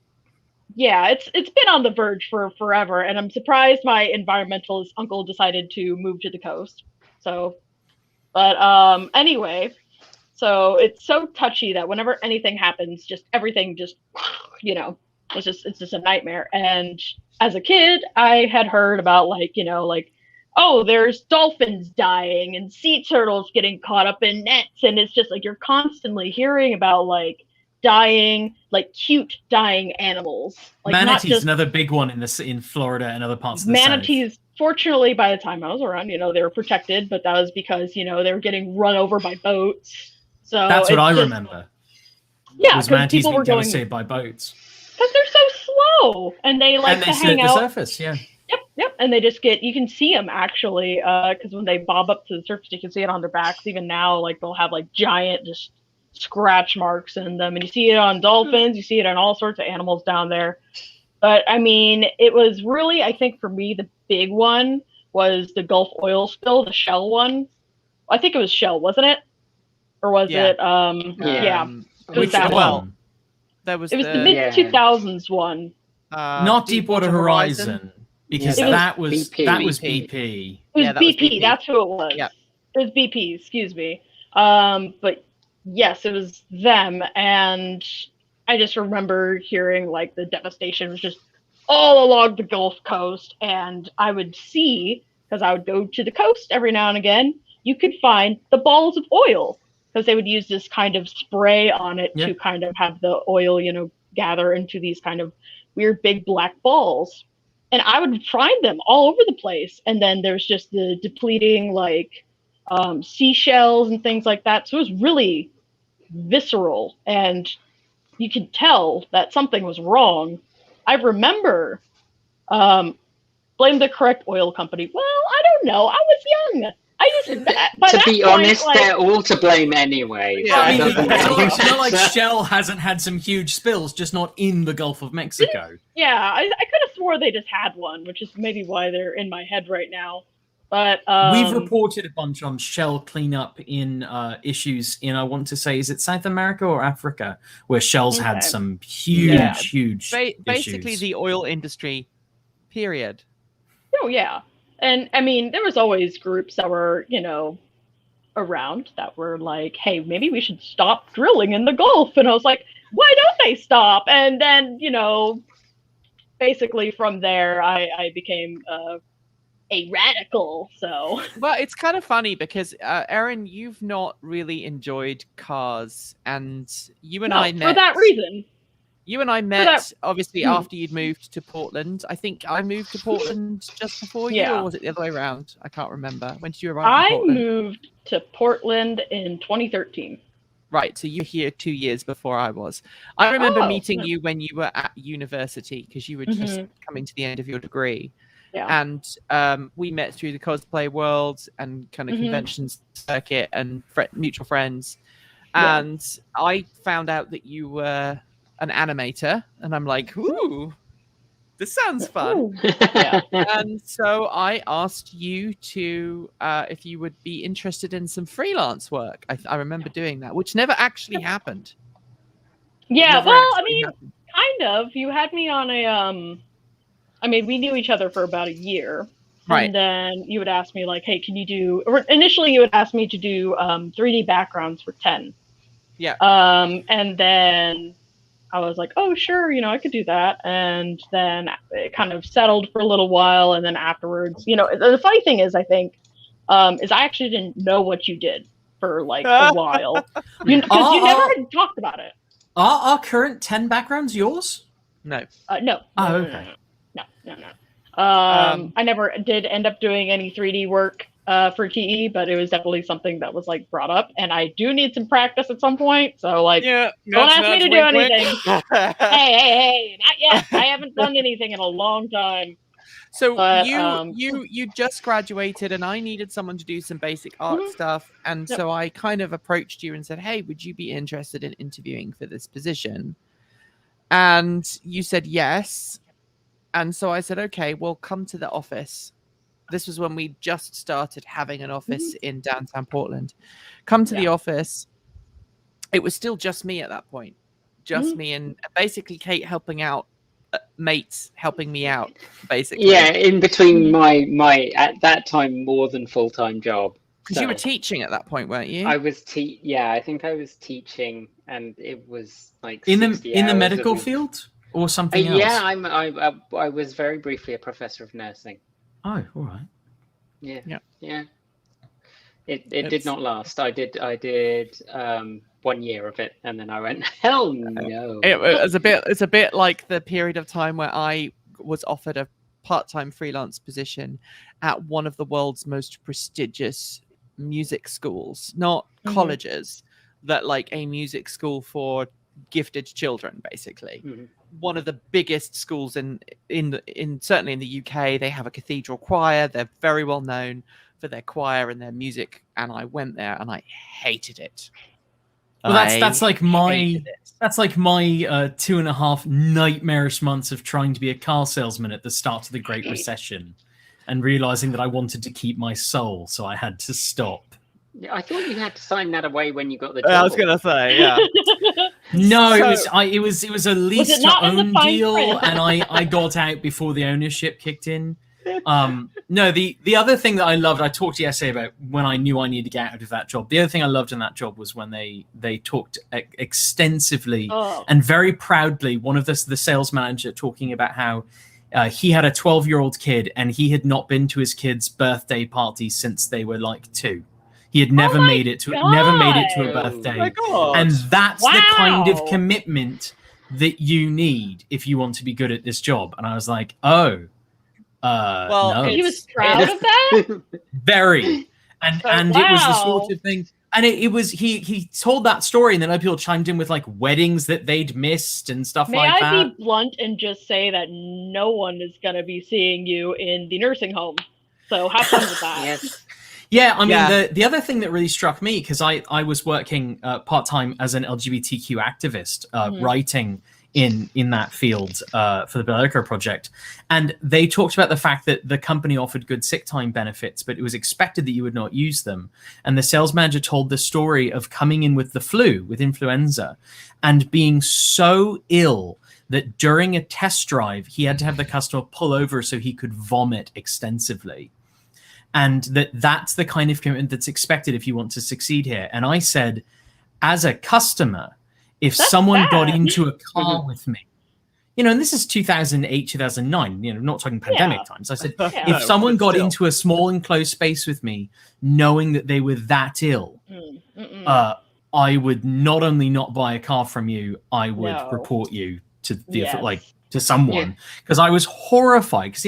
S2: yeah, it's been on the verge for forever, and I'm surprised my environmentalist uncle decided to move to the coast. So, but anyway, so it's so touchy that whenever anything happens, just everything just, you know, it's just a nightmare. And as a kid, I had heard about like, you know, like, oh, there's dolphins dying and sea turtles getting caught up in nets, and it's just like you're constantly hearing about like dying, like cute dying animals. Like
S4: Manatees,
S2: not just
S4: another big one in Florida and other parts of the
S2: manatees.
S4: South.
S2: Fortunately, by the time I was around, you know, they were protected, but that was because, you know, they were getting run over by boats. So
S4: That's what I
S2: just,
S4: remember.
S2: Yeah,
S4: was
S2: because
S4: manatees
S2: people
S4: being
S2: were going
S4: devastated by boats.
S2: because they're so slow and they like
S4: And
S2: to
S4: they sit
S2: hang
S4: at the
S2: out.
S4: surface, yeah.
S2: Yep, and they just you can see them actually, because when they bob up to the surface, you can see it on their backs. Even now, like they'll have like giant just scratch marks in them, and you see it on dolphins, you see it on all sorts of animals down there. But I mean, it was really, I think for me, the big one was the Gulf oil spill, the Shell one. I think it was Shell, wasn't it? Or was
S1: Yeah.
S2: it? Yeah. It was
S4: Which
S2: that
S4: one?
S2: one.
S1: There was
S2: It was the mid 2000s one.
S4: Not Deepwater Horizon, because
S2: Yeah.
S4: that was
S5: BP.
S4: that was
S1: BP.
S4: BP.
S2: It was
S1: Yeah, that was
S2: BP.
S1: BP.
S2: That's who it was.
S1: Yeah.
S2: It was BP. Excuse me. But yes, it was them, and I just remember hearing like the devastation was just all along the Gulf Coast, and I would see, because I would go to the coast every now and again, you could find the balls of oil because they would use this kind of spray on it to kind of have the oil, you know, gather into these kind of weird big black balls. And I would find them all over the place. And then there's just the depleting like seashells and things like that. So it was really visceral, and you could tell that something was wrong. I remember blame the correct oil company. Well, I don't know. I was young. I just
S5: to be honest, like, they're all to blame anyway.
S1: Yeah,
S5: So
S4: I
S5: it
S4: mean,
S5: doesn't
S4: it's not like
S5: matter.
S4: Shell hasn't had some huge spills, just not in the Gulf of Mexico.
S2: Yeah, I could have swore they just had one, which is maybe why they're in my head right now. But
S4: we've reported a bunch on Shell cleanup in issues in, I want to say, is it South America or Africa, where Shell's had some huge
S1: basically
S4: issues.
S1: the oil industry, period.
S2: Oh yeah. And I mean, there was always groups that were, you know, around that were like, hey, maybe we should stop drilling in the Gulf. And I was like, why don't they stop? And then, you know, basically from there, I became a radical. So,
S1: well, it's kind of funny because Erin, you've not really enjoyed cars, and you and I met
S2: for that reason.
S1: You and I met obviously after you'd moved to Portland. I think I moved to Portland just before you, or was it the other way around? I can't remember. When did you arrive in Portland?
S2: I moved to Portland in 2013.
S1: Right, so you were here 2 years before I was. I remember meeting you when you were at university because you were just coming to the end of your degree.
S2: Yeah.
S1: And we met through the cosplay world and kind of conventions circuit and mutual friends. And I found out that you were an animator, and I'm like, ooh, this sounds fun. And so I asked you to if you would be interested in some freelance work. I remember doing that, which never actually happened.
S2: Yeah, well, I mean, kind of. You had me on a I mean, we knew each other for about a year.
S1: Right.
S2: And then you would ask me like, hey, can you do, or initially you would ask me to do 3D backgrounds for 10.
S1: Yeah.
S2: And then I was like, oh, sure, you know, I could do that. And then it kind of settled for a little while. And then afterwards, you know, the funny thing is, I think, is I actually didn't know what you did for like a while. Because you never had talked about it.
S4: Are our current 10 backgrounds yours?
S1: No.
S2: No.
S4: Oh, okay.
S2: No. I never did end up doing any 3D work for TE, but it was definitely something that was like brought up, and I do need some practice at some point. So like, don't ask me to do anything. Hey, not yet. I haven't done anything in a long time.
S1: So
S2: But,
S1: you just graduated, and I needed someone to do some basic art stuff, and
S2: Yep.
S1: so I kind of approached you and said, "Hey, would you be interested in interviewing for this position?" And you said yes, and so I said, "Okay, well, come to the office." This was when we just started having an office in downtown Portland. Come to the office. It was still just me at that point, just me, and basically Kate helping out. Mates helping me out, basically.
S5: Yeah, in between my at that time more than full-time job.
S1: Because you were teaching at that point, weren't you?
S5: I was I think I was teaching, and it was like
S4: in
S5: 60
S4: the
S5: hours a
S4: medical
S5: week.
S4: field or something else.
S5: Yeah, I was very briefly a professor of nursing.
S4: Oh, all right.
S5: Yeah. It did not last. I did 1 year of it, and then I went, hell no.
S1: It's a bit like the period of time where I was offered a part-time freelance position at one of the world's most prestigious music schools, not colleges, that like a music school for gifted children, basically. One of the biggest schools in certainly in the UK. They have a cathedral choir. They're very well known for their choir and their music, and I went there and I hated it.
S4: Well, that's like my 2.5 nightmarish months of trying to be a car salesman at the start of the Great Recession, and realizing that I wanted to keep my soul, so I had to stop.
S5: I thought you had to sign that away when you got the job.
S1: I was gonna say, yeah.
S4: No,
S1: So-
S4: it was a lease to
S2: not in the
S4: own
S2: fine
S4: deal,
S2: print?
S4: and I got out before the ownership kicked in. No, the other thing that I loved, I talked yesterday about when I knew I needed to get out of that job. The other thing I loved in that job was when they talked extensively and very proudly. One of the sales manager talking about how he had a 12-year-old kid, and he had not been to his kid's birthday party since they were like 2. He had never made it to a birthday,
S1: my God.
S4: and that's the kind of
S2: Wow.
S4: commitment that you need if you want to be good at this job. And I was like, oh.
S1: Well,
S4: no.
S2: He was proud of that?
S4: Very, and
S2: Oh,
S4: and it was the
S2: wow.
S4: sort of thing, and it was he told that story, and then other people chimed in with like weddings that they'd missed and stuff
S2: May
S4: like
S2: I
S4: that.
S2: be blunt and just say that no one is going to be seeing you in the nursing home. So have fun with that.
S5: Yes.
S4: Yeah, I mean
S1: Yeah.
S4: the other thing that really struck me, because I was working part-time as an LGBTQ activist, writing in that field for the Bellerico project, and they talked about the fact that the company offered good sick time benefits, but it was expected that you would not use them. And the sales manager told the story of coming in with the flu, with influenza, and being so ill that during a test drive he had to have the customer pull over so he could vomit extensively. And that's the kind of commitment that's expected if you want to succeed here. And I said, as a customer, if
S2: That's
S4: someone
S2: bad.
S4: got into a car with me, and this is 2008, 2009, not talking pandemic times. I said,
S2: Yeah.
S4: if someone
S1: but
S4: got
S1: still.
S4: into a small enclosed space with me, knowing that they were that ill, I would not only not buy a car from you, I would
S2: No.
S4: report you to the
S2: Yes.
S4: to someone, because I was horrified, because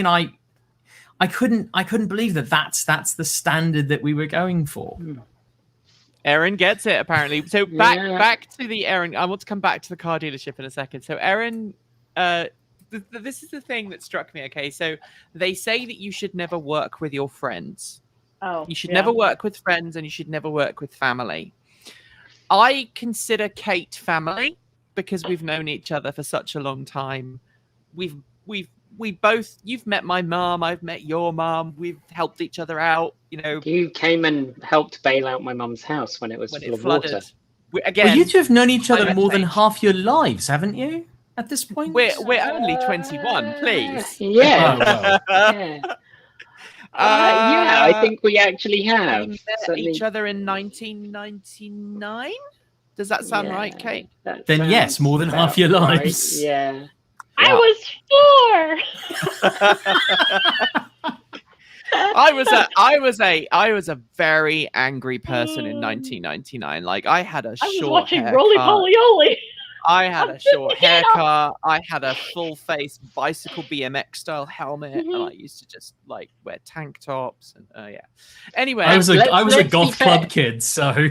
S4: I couldn't believe that that's the standard that we were going for.
S1: Erin gets it, apparently. So back
S5: Yeah.
S1: back to the Erin. I want to come back to the car dealership in a second. So Erin, this is the thing that struck me. Okay, so they say that you should never work with your friends.
S2: Oh,
S1: You should
S2: yeah.
S1: never work with friends, and you should never work with family. I consider Kate family because we've known each other for such a long time. We both. You've met my mom. I've met your mom. We've helped each other out.
S5: You came and helped bail out my mum's house when it was
S1: when
S5: full
S1: it
S5: of
S1: flooded.
S5: water.
S1: Again,
S4: Well, you two have known each other
S1: climate
S4: more than
S1: change.
S4: half your lives, haven't you? At this point,
S1: we're only 21. Please.
S5: Yeah.
S4: Oh, well.
S5: Yeah. I think we actually have.
S1: We met
S5: Certainly-
S1: each other in 1999. Does that sound right, Kate?
S5: that
S4: Then yes,
S5: sounds
S4: more than half
S5: about
S4: your
S5: right,
S4: lives.
S5: Yeah.
S2: I was 4.
S1: I was a very angry person in 1999. Like I had a
S2: I was
S1: short
S2: watching
S1: haircut.
S2: Roly Poly Oly.
S1: I had
S2: I'm
S1: a short
S2: just getting up.
S1: haircut. I had a full face bicycle BMX style helmet, and I used to just like wear tank tops and yeah. Anyway,
S4: I was a
S5: Let's be
S4: goth
S5: fair.
S4: club kid, so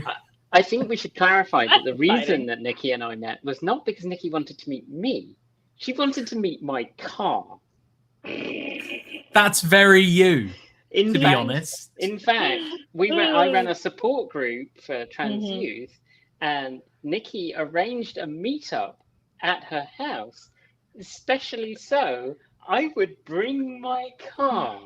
S5: I think we should clarify that the
S2: That's
S5: reason
S2: exciting.
S5: that Nikki and I met was not because Nikki wanted to meet me. She wanted to meet my car.
S4: That's very you,
S5: In
S4: to be
S5: fact,
S4: honest.
S5: In fact, I ran a support group for trans youth, and Nikki arranged a meetup at her house, especially so I would bring my car.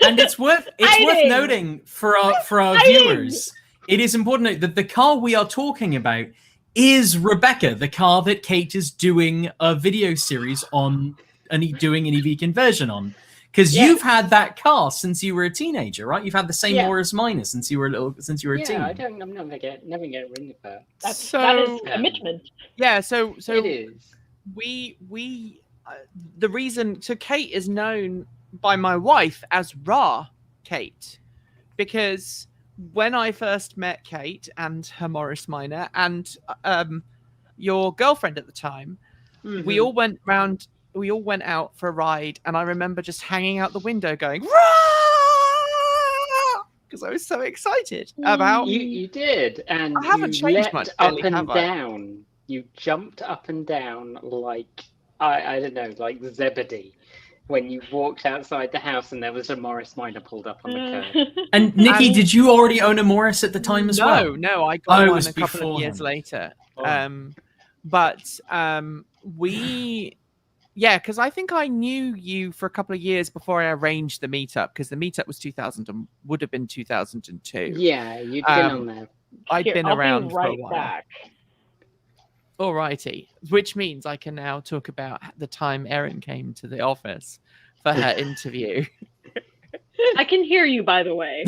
S4: And it's worth noting for our viewers. It is important to note that the car we are talking about is Rebecca, the car that Kate is doing a video series on and doing an EV conversion on. Because you've had that car since you were a teenager, right? You've had the same Morris Minor since you were a teen.
S5: I'm never get rid of that.
S2: That is commitment.
S1: Yeah, so
S5: it is.
S1: We the reason Kate is known by my wife as Ra Kate, because when I first met Kate and her Morris Minor and your girlfriend at the time, we all went out for a ride, and I remember just hanging out the window going, because I was so excited about...
S5: You did, and
S1: I haven't changed much,
S5: up and down. You jumped up and down like, I don't know, like Zebedee, when you walked outside the house and there was a Morris Minor pulled up on the curb.
S4: And Nikki, did you already own a Morris at the time as well?
S1: No, I got one a couple of years later. Because I think I knew you for a couple of years before I arranged the meetup, because the meetup was would have been 2002.
S5: Yeah, you'd been on there.
S1: I'd been around
S2: for
S1: a while. Back. Alrighty, which means I can now talk about the time Erin came to the office for her interview.
S2: I can hear you, by the way.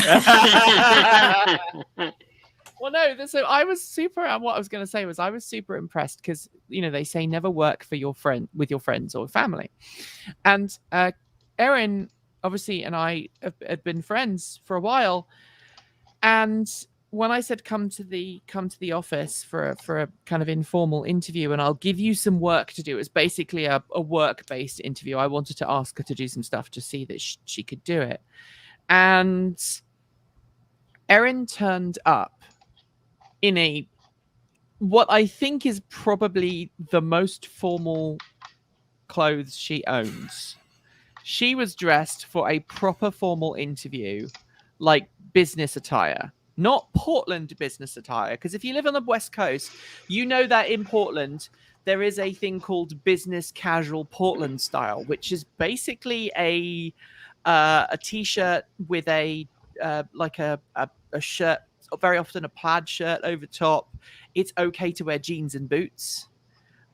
S1: Well, no. So I was super. What I was going to say was I was super impressed because they say never work for your with your friends or family, and Erin obviously and I had been friends for a while, and when I said come to the office for a kind of informal interview and I'll give you some work to do, it's basically a work-based interview. I wanted to ask her to do some stuff to see that she could do it, and Erin turned up in what I think is probably the most formal clothes she owns. She was dressed for a proper formal interview, like business attire, not Portland business attire. Because if you live on the West Coast, you know that in Portland, there is a thing called business casual Portland style, which is basically a t-shirt with a shirt, very often a plaid shirt over top. It's okay to wear jeans and boots.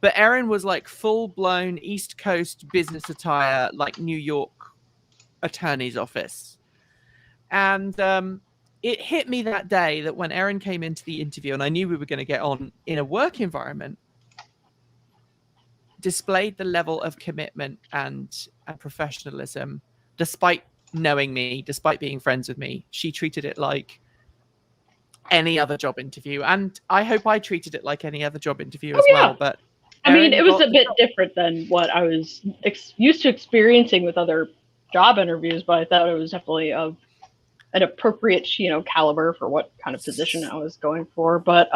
S1: But Erin was like full-blown East Coast business attire, like New York attorney's office. And it hit me that day that when Erin came into the interview, and I knew we were going to get on in a work environment, displayed the level of commitment and professionalism, despite knowing me, despite being friends with me. She treated it like any other job interview, and I hope I treated it like any other job interview as well. But
S2: I mean, it was a bit different than what I was used to experiencing with other job interviews, but I thought it was definitely of an appropriate, caliber for what kind of position I was going for. But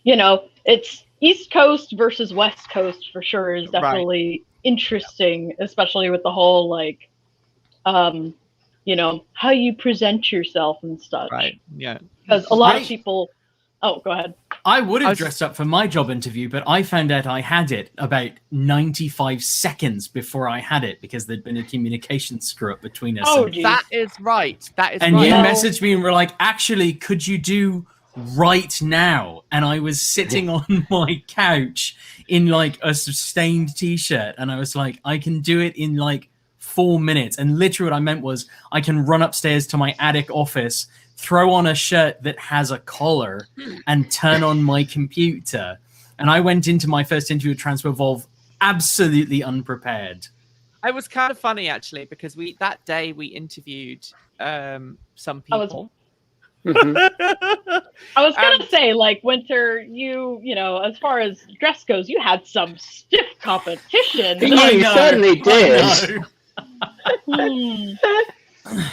S2: it's East Coast versus West Coast for sure is definitely interesting, especially with the whole how you present yourself and stuff.
S1: Right. Yeah.
S2: Because a lot of people. Oh, go ahead.
S4: I would have dressed up for my job interview, but I found out I had it about 95 seconds before I had it because there'd been a communication screw up between us.
S2: Oh,
S1: that is right. That is
S4: and
S1: right.
S4: you messaged me and were like, actually, could you do right now? And I was sitting on my couch in like a stained t-shirt, and I was like, I can do it in like 4 minutes. And literally what I meant was I can run upstairs to my attic office, throw on a shirt that has a collar, and turn on my computer. And I went into my first interview with Transfer Evolve absolutely unprepared.
S1: It was kind of funny, actually, because that day we interviewed some people.
S2: I was going to say, like, Winter, you as far as dress goes, you had some stiff competition.
S5: You certainly did.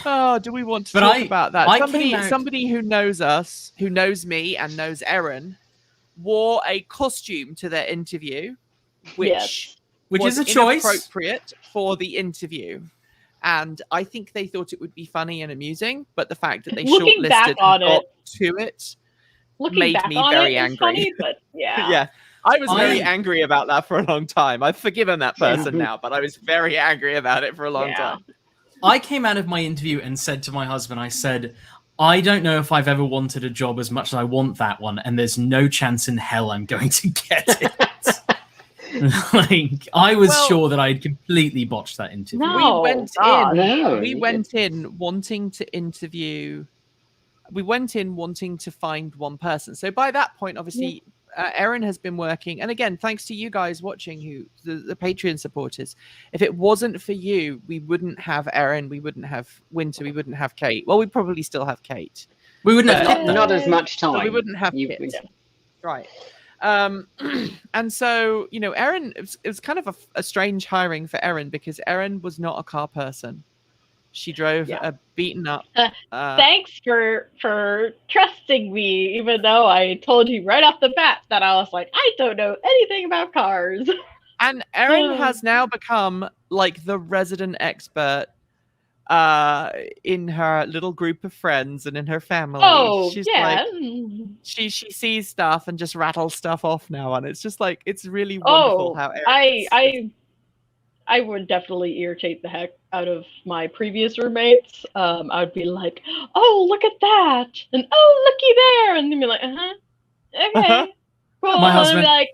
S1: Oh, do we want to talk about that? Somebody who knows us, who knows me and knows Erin, wore a costume to their interview, which
S4: Which
S1: was
S4: is a choice.
S1: inappropriate for the interview. And I think they thought it would be funny and amusing, but the fact that they
S2: Looking
S1: shortlisted
S2: back on
S1: and got
S2: it-
S1: to it
S2: Looking
S1: made
S2: back
S1: me
S2: on
S1: very
S2: it, it's
S1: angry.
S2: funny, but yeah.
S1: Yeah, I was very
S4: I-
S1: angry about that for a long time. I've forgiven that person now, but I was very angry about it for a long
S2: Yeah.
S1: time.
S4: I came out of my interview and said to my husband, I said, I don't know if I've ever wanted a job as much as I want that one, and there's no chance in hell I'm going to get it. Like, I was sure that I'd completely botched that interview.
S2: No.
S1: We went in wanting to interview. We went in wanting to find one person. So by that point, obviously, Erin has been working. And again, thanks to you guys watching, who the Patreon supporters. If it wasn't for you, we wouldn't have Erin. We wouldn't have Winter. We wouldn't have Kate. Well, we'd probably still have Kate.
S4: We wouldn't have
S5: Not,
S4: Kit, though.
S5: not as much time.
S1: But we wouldn't have
S5: You-
S1: Kit. Right. And so, you know, Erin, it was kind of a strange hiring for Erin because Erin was not a car person. She drove a beaten up.
S2: Thanks for trusting me, even though I told you right off the bat that I was like, I don't know anything about cars.
S1: And Erin has now become like the resident expert in her little group of friends and in her family.
S2: Oh,
S1: She's
S2: yeah.
S1: like, she sees stuff and just rattles stuff off now, and it's just like, it's really wonderful how Erin
S2: I would definitely irritate the heck out of my previous roommates. I would be like, "Oh, look at that!" and "Oh, looky there!" and they'd be like, okay, cool."
S4: My
S2: And
S4: husband-
S2: I'd be like,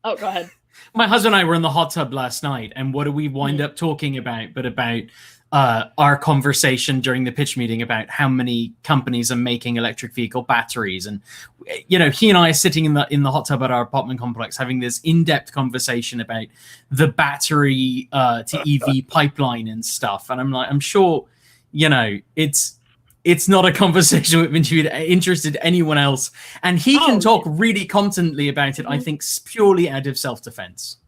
S2: "Oh, go ahead."
S4: My husband and I were in the hot tub last night, and what do we wind up talking about? But about our conversation during the pitch meeting about how many companies are making electric vehicle batteries, and you know, he and I are sitting in the hot tub at our apartment complex having this in-depth conversation about the battery to EV pipeline and stuff. And I'm like, I'm sure, you know, it's not a conversation which interested anyone else, and he can talk really competently about it. I think purely out of self-defense.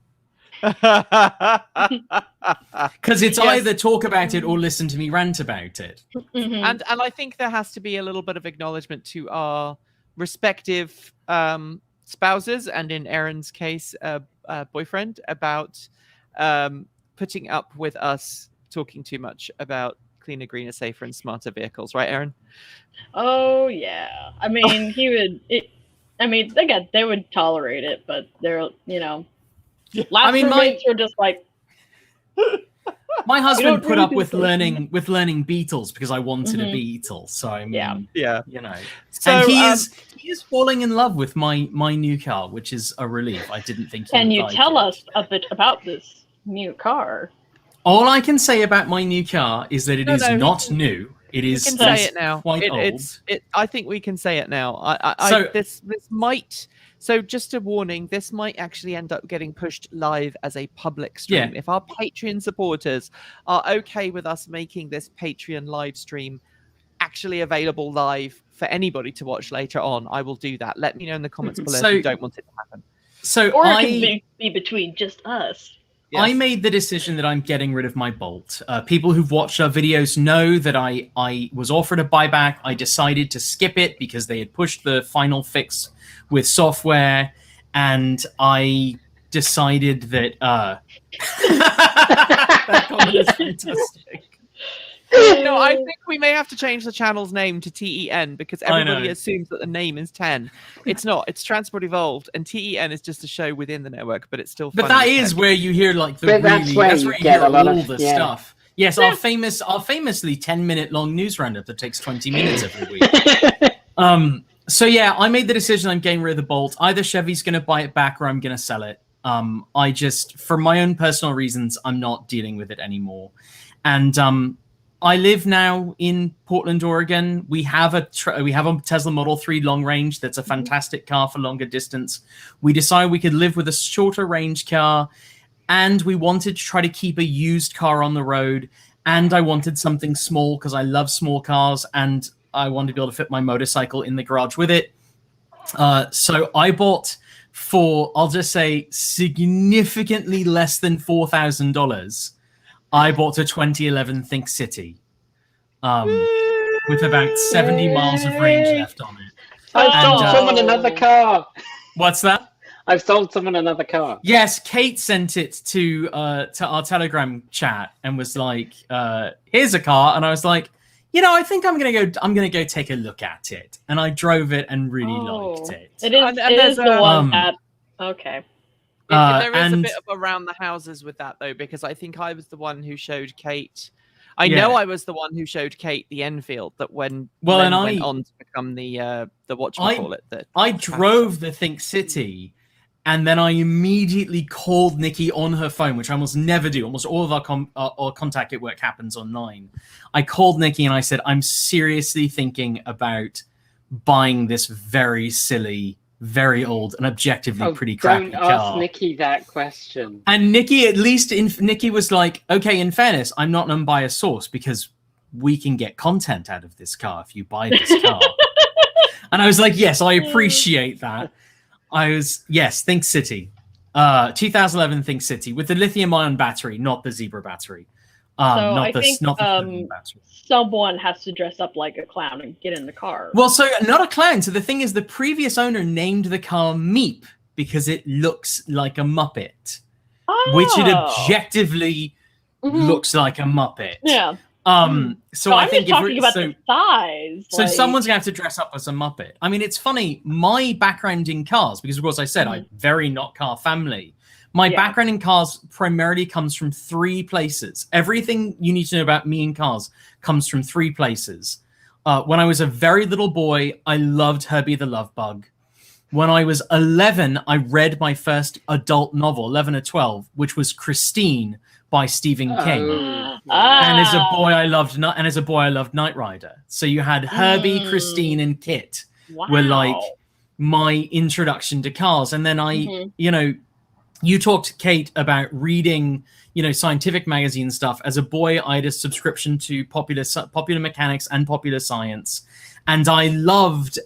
S4: Because it's either talk about it or listen to me rant about it.
S2: Mhm.
S1: And I think there has to be a little bit of acknowledgement to our respective spouses, and in Erin's case, boyfriend, about putting up with us talking too much about cleaner, greener, safer, and smarter vehicles, right, Erin?
S2: Oh yeah. I mean, he would. I mean, again, they would tolerate it, but they're, you know, last roommates were just like.
S4: My husband put
S2: really
S4: up
S2: do
S4: with
S2: so.
S4: learning Beatles because I wanted a Beetle. So I mean,
S1: Yeah.
S4: you know.
S1: So,
S4: and he is falling in love with my new car, which is a relief. I didn't think.
S2: Can you
S4: like
S2: tell
S4: it.
S2: us a bit about this new car?
S4: All I can say about my new car is that it is not new. It is.
S1: We can say it now.
S4: Quite old.
S1: I think we can say it now. This might. So just a warning, this might actually end up getting pushed live as a public stream.
S4: Yeah.
S1: If our Patreon supporters are okay with us making this Patreon live stream actually available live for anybody to watch later on, I will do that. Let me know in the comments below if you don't want it to happen.
S4: So
S2: Or it could be between just us.
S1: Yes.
S4: I made the decision that I'm getting rid of my Bolt. People who've watched our videos know that I was offered a buyback. I decided to skip it because they had pushed the final fix with software, and I decided that that comment is fantastic.
S1: No, I think we may have to change the channel's name to TEN because everybody assumes that the name is 10. It's not. It's Transport Evolved, and TEN is just a show within the network, but it's still.
S4: But
S1: funny
S4: that
S1: as
S4: is
S1: heck.
S4: where you hear like the
S5: But that's where you get
S4: hear
S5: a lot
S4: all
S5: of-
S4: the
S5: yeah.
S4: stuff. Yes, our famously 10-minute long news roundup that takes 20 minutes every week. So yeah, I made the decision I'm getting rid of the Bolt. Either Chevy's going to buy it back or I'm going to sell it. I just, for my own personal reasons, I'm not dealing with it anymore. And I live now in Portland, Oregon. We have a Tesla Model 3 long range that's a fantastic car for longer distance. We decided we could live with a shorter range car, and we wanted to try to keep a used car on the road. And I wanted something small because I love small cars, and I wanted to be able to fit my motorcycle in the garage with it. So I bought for, I'll just say, significantly less than $4,000. I bought a 2011 Think City with about 70 miles of range left on it.
S5: I sold someone another car.
S4: What's that?
S5: I've sold someone another car.
S4: Yes, Kate sent it to our Telegram chat and was like, "Here's a car," and I was like, I think I'm gonna go take a look at it, and I drove it and really liked it.
S2: It is.
S1: And
S2: It is the one that. Okay.
S1: There is a
S4: and
S1: bit of around the houses with that though, because I think I was the one who showed Kate. I know I was the one who showed Kate the Enfield that went on to become the whatchamacallit.
S4: I drove the Think City, and then I immediately called Nikki on her phone, which I almost never do. Almost all of our contact at work happens online. I called Nikki and I said, I'm seriously thinking about buying this very silly, very old, and objectively pretty crappy car.
S5: Don't ask Nikki that question.
S4: And Nikki, Nikki was like, okay, in fairness, I'm not an unbiased source because we can get content out of this car if you buy this car. And I was like, yes, I appreciate that. Think City. 2011 Think City with the lithium-ion battery, not the Zebra battery.
S2: I think someone has to dress up like a clown and get in the car.
S4: Well, so not a clown. So the thing is, the previous owner named the car Meep because it looks like a Muppet, which it objectively looks like a Muppet.
S2: Yeah.
S4: So I think
S2: talking about the size.
S4: So someone's gonna have to dress up as a Muppet. I mean, it's funny. My background in cars, because of course I said I'm very not car family. My background in cars primarily comes from 3 places. Everything you need to know about me and cars comes from 3 places. When I was a very little boy, I loved Herbie the Love Bug. When I was 11, I read my first adult novel, 11 or 12, which was Christine by Stephen King. And as a boy, I loved Knight Rider. So you had Herbie, Christine, and Kit were like my introduction to cars. And then you talked to Kate about reading, scientific magazine stuff. As a boy, I had a subscription to Popular Mechanics and Popular Science. And I loved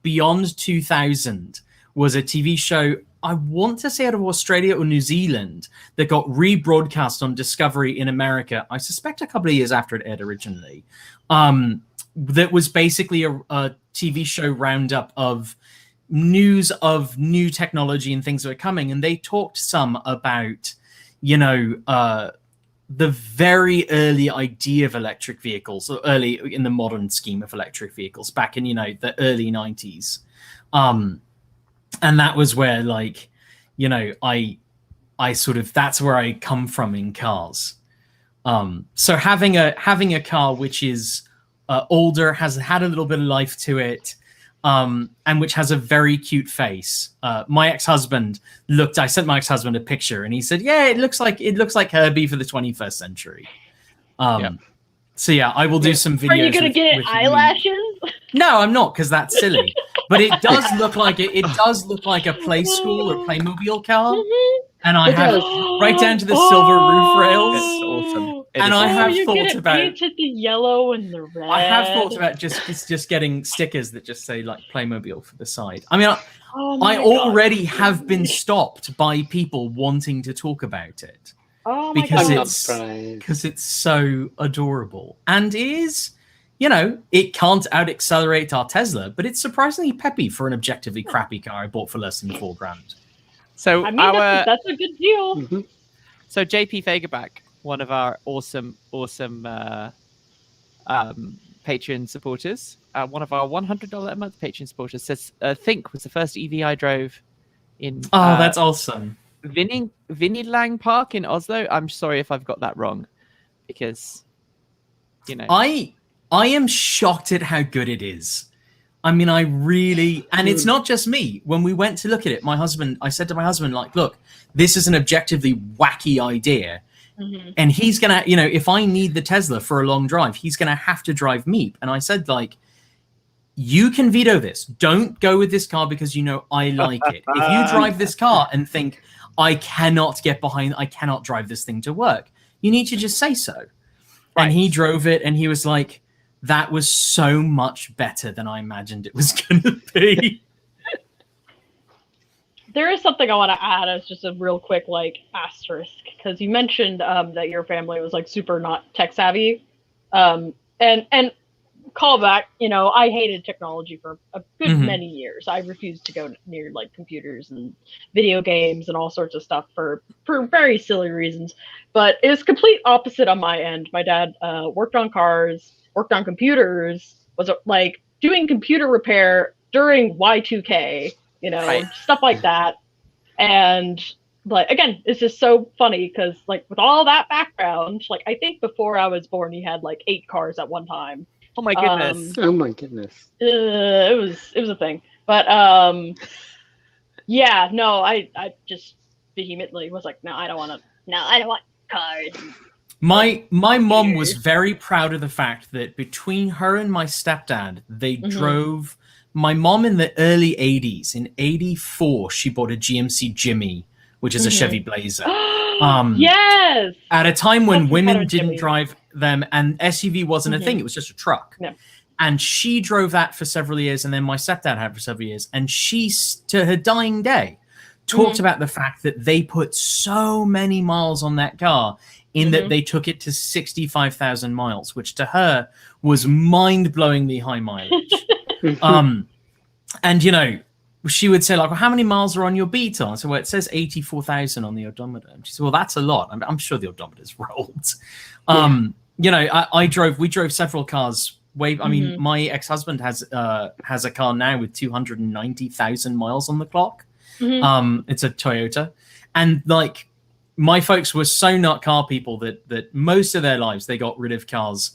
S4: Beyond 2000 was a TV show, I want to say out of Australia or New Zealand, that got rebroadcast on Discovery in America, I suspect a couple of years after it aired originally. That was basically a TV show roundup of news of new technology and things that are coming, and they talked some about the very early idea of electric vehicles, or early in the modern scheme of electric vehicles back in the early 90s, and that was where I sort of, that's where I come from in cars. So having a car which is older, has had a little bit of life to it, and which has a very cute face. My ex-husband I sent my ex-husband a picture and he said, yeah, it looks like Herbie for the 21st century. So yeah, I will do some videos. Are
S2: you going to get eyelashes?
S4: No, I'm not, because that's silly. But it does look like it does look like a Play School or Playmobil car. And I have right down to the silver roof rails.
S1: It's awesome.
S4: And I have thought about
S2: painted the yellow and the red.
S4: I have thought about just getting stickers that just say like Playmobil for the side. I mean, I already have been stopped by people wanting to talk about it.
S2: Oh my God.
S4: Because it's so adorable. And it is, it can't out accelerate our Tesla, but it's surprisingly peppy for an objectively crappy car I bought for less than $4,000.
S1: So
S2: that's a good deal.
S5: Mm-hmm.
S1: So JP Fagerback, one of our awesome Patreon supporters, one of our $100 a month Patreon supporters, says Think was the first EV I drove in.
S4: Oh, that's awesome.
S1: Vinnilang Park in Oslo. I'm sorry if I've got that wrong, because
S4: I am shocked at how good it is. I mean, I really, and it's not just me. When we went to look at it, I said to my husband, like, look, this is an objectively wacky idea. Mm-hmm. And he's going to, if I need the Tesla for a long drive, he's going to have to drive Meep. And I said, like, you can veto this. Don't go with this car because I like it. If you drive this car and think, I cannot drive this thing to work, you need to just say so. Right. And he drove it and he was like, that was so much better than I imagined it was going to be.
S2: There is something I want to add as just a real quick asterisk, because you mentioned that your family was super not tech savvy, and callback, I hated technology for a good
S4: Mhm.
S2: many years. I refused to go near like computers and video games and all sorts of stuff for very silly reasons. But it was complete opposite on my end. My dad worked on cars, worked on computers, was like doing computer repair during Y2K,
S1: Right.
S2: stuff like that. And like, again, it's just so funny because like with all that background, like I think before I was born, he had like 8 cars at one time.
S1: Oh my goodness.
S5: Oh my goodness.
S2: It was a thing. But yeah, no, I just vehemently was like, no, I don't want cars.
S4: My mom was very proud of the fact that between her and my stepdad, they drove. My mom in the early 80s, in 84, she bought a GMC Jimmy, which is a Chevy Blazer.
S2: Yes!
S4: At a time when
S2: That's
S4: women
S2: better,
S4: didn't
S2: Jimmy.
S4: drive them and SUV wasn't a thing, it was just a truck.
S2: Yeah.
S4: And she drove that for several years, and then my stepdad had it for several years. And she, to her dying day, talked about the fact that they put so many miles on that car in that they took it to 65,000 miles, which to her was mind-blowingly high mileage. And, she would say, like, well, how many miles are on your Beetle? And so, well, it says 84,000 on the odometer. And she said, well, that's a lot. I'm sure the odometer's rolled. We drove several cars. I mean, my ex-husband has a car now with 290,000 miles on the clock. It's a Toyota. And, like, my folks were so not car people that most of their lives they got rid of cars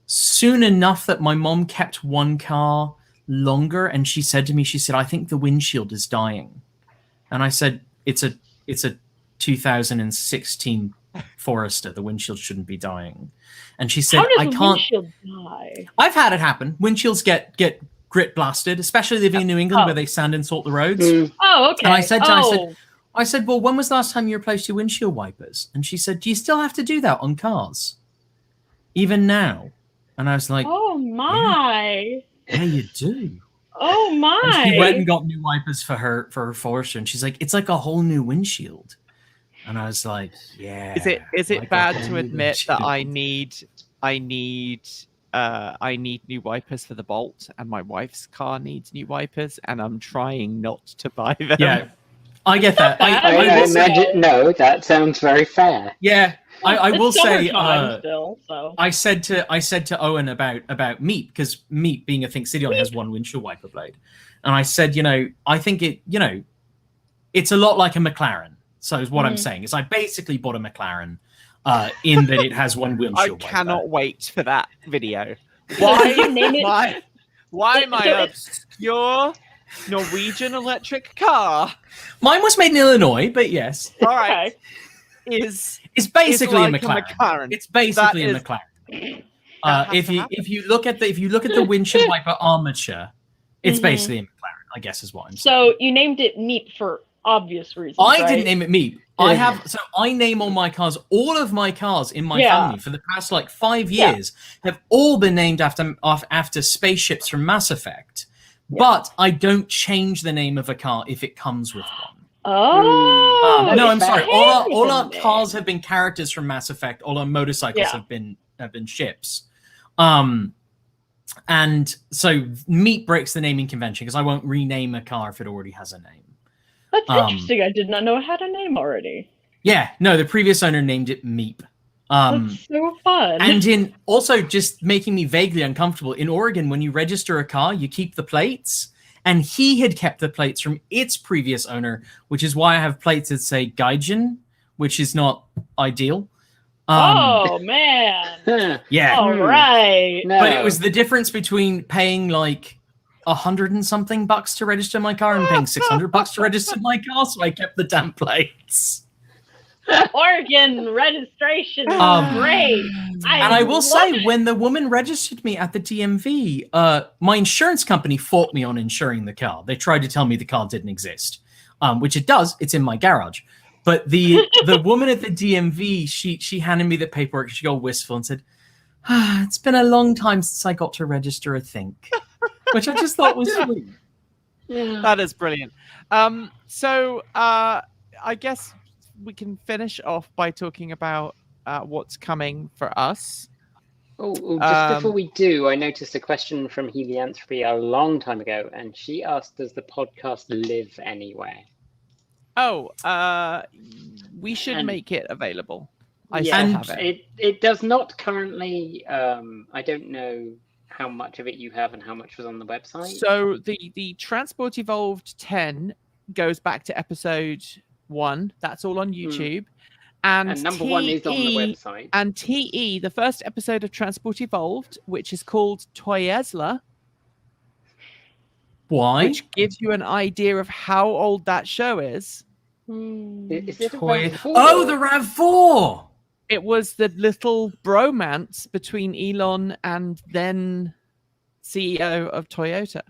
S4: soon enough that my mom kept one car longer, and she said to me, I think the windshield is dying. And I said, it's a 2016 Forester. The windshield shouldn't be dying. And she said,
S2: How does the windshield die?
S4: I've had it happen. Windshields get grit blasted, especially living in New England where they sand and salt the roads.
S2: Oh, okay.
S4: And I said, well, when was the last time you replaced your windshield wipers? And she said, do you still have to do that on cars? Even now? And I was like,
S2: oh my.
S4: Yeah, you do.
S2: Oh my.
S4: And she went and got new wipers for her Forester, and she's like, it's like a whole new windshield. And I was like, yeah.
S1: Is it bad to admit that I need new wipers for the Bolt, and my wife's car needs new wipers, and I'm trying not to buy them.
S4: Yeah, I get that.
S5: I imagine. No, that sounds very fair.
S4: Yeah, I will say.
S2: Still, so.
S4: I said to Owen about Meat, because Meat, being a Think City, only has one windshield wiper blade, and I said, I think it's a lot like a McLaren. So is what I'm saying is I basically bought a McLaren, in that it has one windshield wiper.
S1: I cannot wait for that video. Why my obscure Norwegian electric car?
S4: Mine was made in Illinois, but yes.
S1: All right. It's
S4: basically
S1: like
S4: a McLaren.
S1: A McLaren.
S4: It's basically a McLaren. If you look at the windshield wiper armature, it's basically a McLaren, I guess is what I'm saying.
S2: So you named it Meep for obvious reasons.
S4: I
S2: right?
S4: didn't name it Meep. I name all my cars. All of my cars in my family for the past 5 years have all been named after spaceships from Mass Effect. Yeah. But I don't change the name of a car if it comes with one.
S2: Oh,
S4: no, I'm sorry. All our cars have been characters from Mass Effect. All our motorcycles have been ships. And so Meep breaks the naming convention because I won't rename a car if it already has a name.
S2: That's interesting. I did not know it had a name already.
S4: Yeah, no, the previous owner named it Meep.
S2: That's so fun.
S4: And in also just making me vaguely uncomfortable, in Oregon, when you register a car, you keep the plates. And he had kept the plates from its previous owner, which is why I have plates that say Gaijin, which is not ideal.
S2: Oh, man.
S4: Yeah.
S2: All right.
S5: No.
S4: But it was the difference between paying $100 and something to register my car and paying $600 to register my car, so I kept the damn plates.
S2: Oregon registration is great.
S4: I will say, when the woman registered me at the DMV, my insurance company fought me on insuring the car. They tried to tell me the car didn't exist, which it does. It's in my garage. But the woman at the DMV, she handed me the paperwork. She got wistful and said, it's been a long time since I got to register a Think. Which I just thought was sweet.
S1: Yeah. That is brilliant. So I guess we can finish off by talking about what's coming for us.
S5: Just before we do, I noticed a question from Helianthropy a long time ago, and she asked, does the podcast live anywhere?
S1: We should make it available. I
S5: Yeah,
S1: still have it.
S5: It does not currently. I don't know how much of it you have and how much was on the website.
S1: So the Transport Evolved 10 goes back to episode 1. That's all on YouTube. And
S5: number 1 is on the website.
S1: And TE, the first episode of Transport Evolved, which is called Toyesla.
S4: Why?
S1: Which gives you an idea of how old that show is.
S5: Is it
S4: the RAV4!
S1: It was the little bromance between Elon and then CEO of Toyota.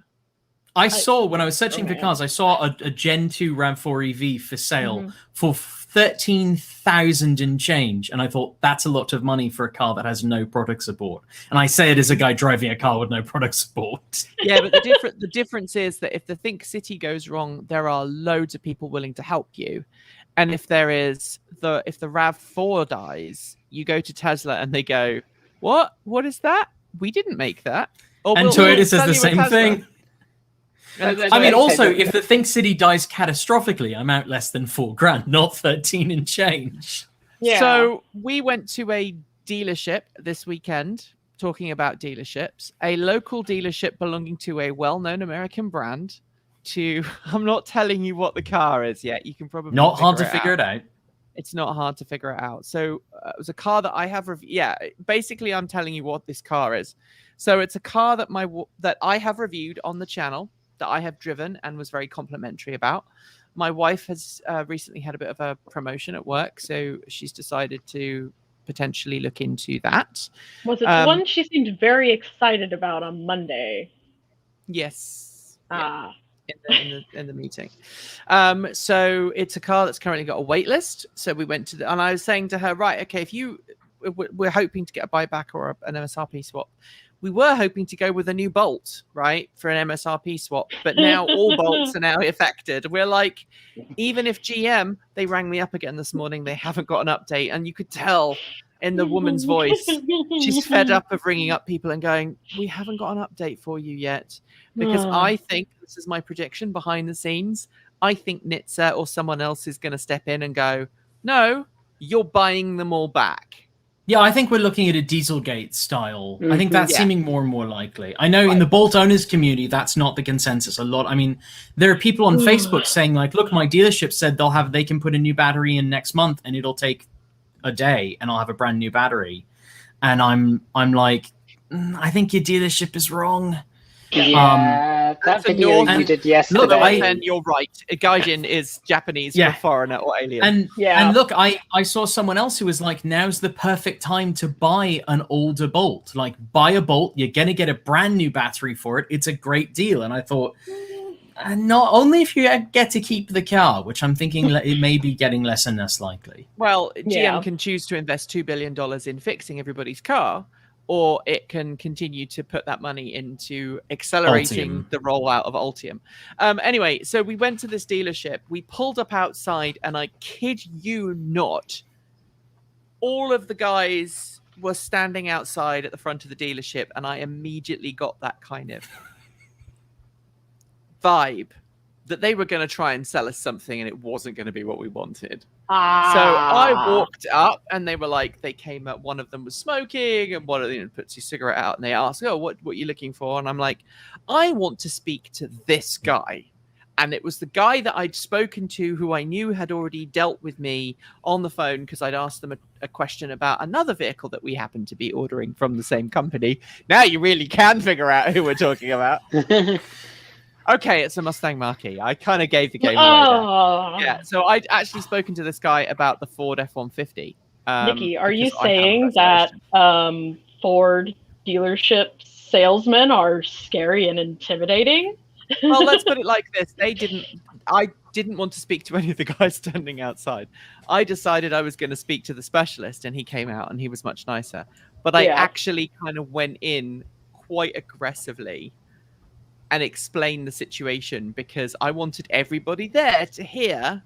S4: I saw, when I was searching for cars, I saw a Gen 2 RAV4 EV for sale for 13,000 and change. And I thought, that's a lot of money for a car that has no product support. And I say it as a guy driving a car with no product support.
S1: Yeah, but the difference is that if the Think City goes wrong, there are loads of people willing to help you. And if if the RAV4 dies, you go to Tesla and they go, what is that? We didn't make that.
S4: And Toyota says the same thing. I mean, also, if the Think City dies catastrophically, I'm out less than $4,000, not 13 and change.
S2: Yeah.
S1: So we went to a dealership this weekend, talking about dealerships, a local dealership belonging to a well-known American brand. I'm not telling you what the car is yet. You can probably
S4: not hard to figure it out.
S1: It's not hard to figure it out. So it was a car that I have reviewed. Yeah, basically, I'm telling you what this car is. So it's a car that I have reviewed on the channel, that I have driven and was very complimentary about. My wife has recently had a bit of a promotion at work, so she's decided to potentially look into that.
S2: Was it the one she seemed very excited about on Monday?
S1: Yes.
S2: Ah.
S1: In the meeting. So it's a car that's currently got a wait list. So we went to and I was saying to her, right, okay, we're hoping to get a buyback or an MSRP swap. We were hoping to go with a new Bolt, right, for an MSRP swap, but now all Bolts are now affected. We're like, even if GM, they rang me up again this morning, they haven't got an update, and you could tell in the woman's voice, she's fed up of ringing up people and going, we haven't got an update for you yet, because I think, this is my prediction behind the scenes, I think NHTSA or someone else is going to step in and go, no, you're buying them all back.
S4: Yeah, I think we're looking at a Dieselgate style. I think that's seeming more and more likely. I know in the Bolt owners community, that's not the consensus. There are people on Facebook saying like, look, my dealership said they can put a new battery in next month and it'll take a day and I'll have a brand new battery. And I'm like, I think your dealership is wrong.
S5: Yeah, that video you did yesterday.
S1: Look, you're right. Gaijin is Japanese for foreigner or alien.
S4: And look, I saw someone else who was like, now's the perfect time to buy an older Bolt. Like, buy a Bolt, you're going to get a brand new battery for it. It's a great deal. And I thought, not only if you get to keep the car, which I'm thinking it may be getting less and less likely.
S1: Well, GM can choose to invest $2 billion in fixing everybody's car, or it can continue to put that money into accelerating the rollout of Ultium. Anyway, so we went to this dealership. We pulled up outside, and I kid you not, all of the guys were standing outside at the front of the dealership, and I immediately got that kind of vibe that they were going to try and sell us something, and it wasn't going to be what we wanted. So I walked up, and they were like, they came up, one of them was smoking, and one of them puts his cigarette out, and they asked, oh, what are you looking for? And I'm like, I want to speak to this guy. And it was the guy that I'd spoken to, who I knew had already dealt with me on the phone, because I'd asked them a question about another vehicle that we happened to be ordering from the same company. Now you really can figure out who we're talking about. Okay, it's a Mustang Mach-E. I kind of gave the game away there. Yeah, so I'd actually spoken to this guy about the Ford F-150.
S2: Nikki, are you saying that Ford dealership salesmen are scary and intimidating?
S1: Well, let's put it like this. I didn't want to speak to any of the guys standing outside. I decided I was going to speak to the specialist, and he came out, and he was much nicer. But I actually kind of went in quite aggressively and explain the situation, because I wanted everybody there to hear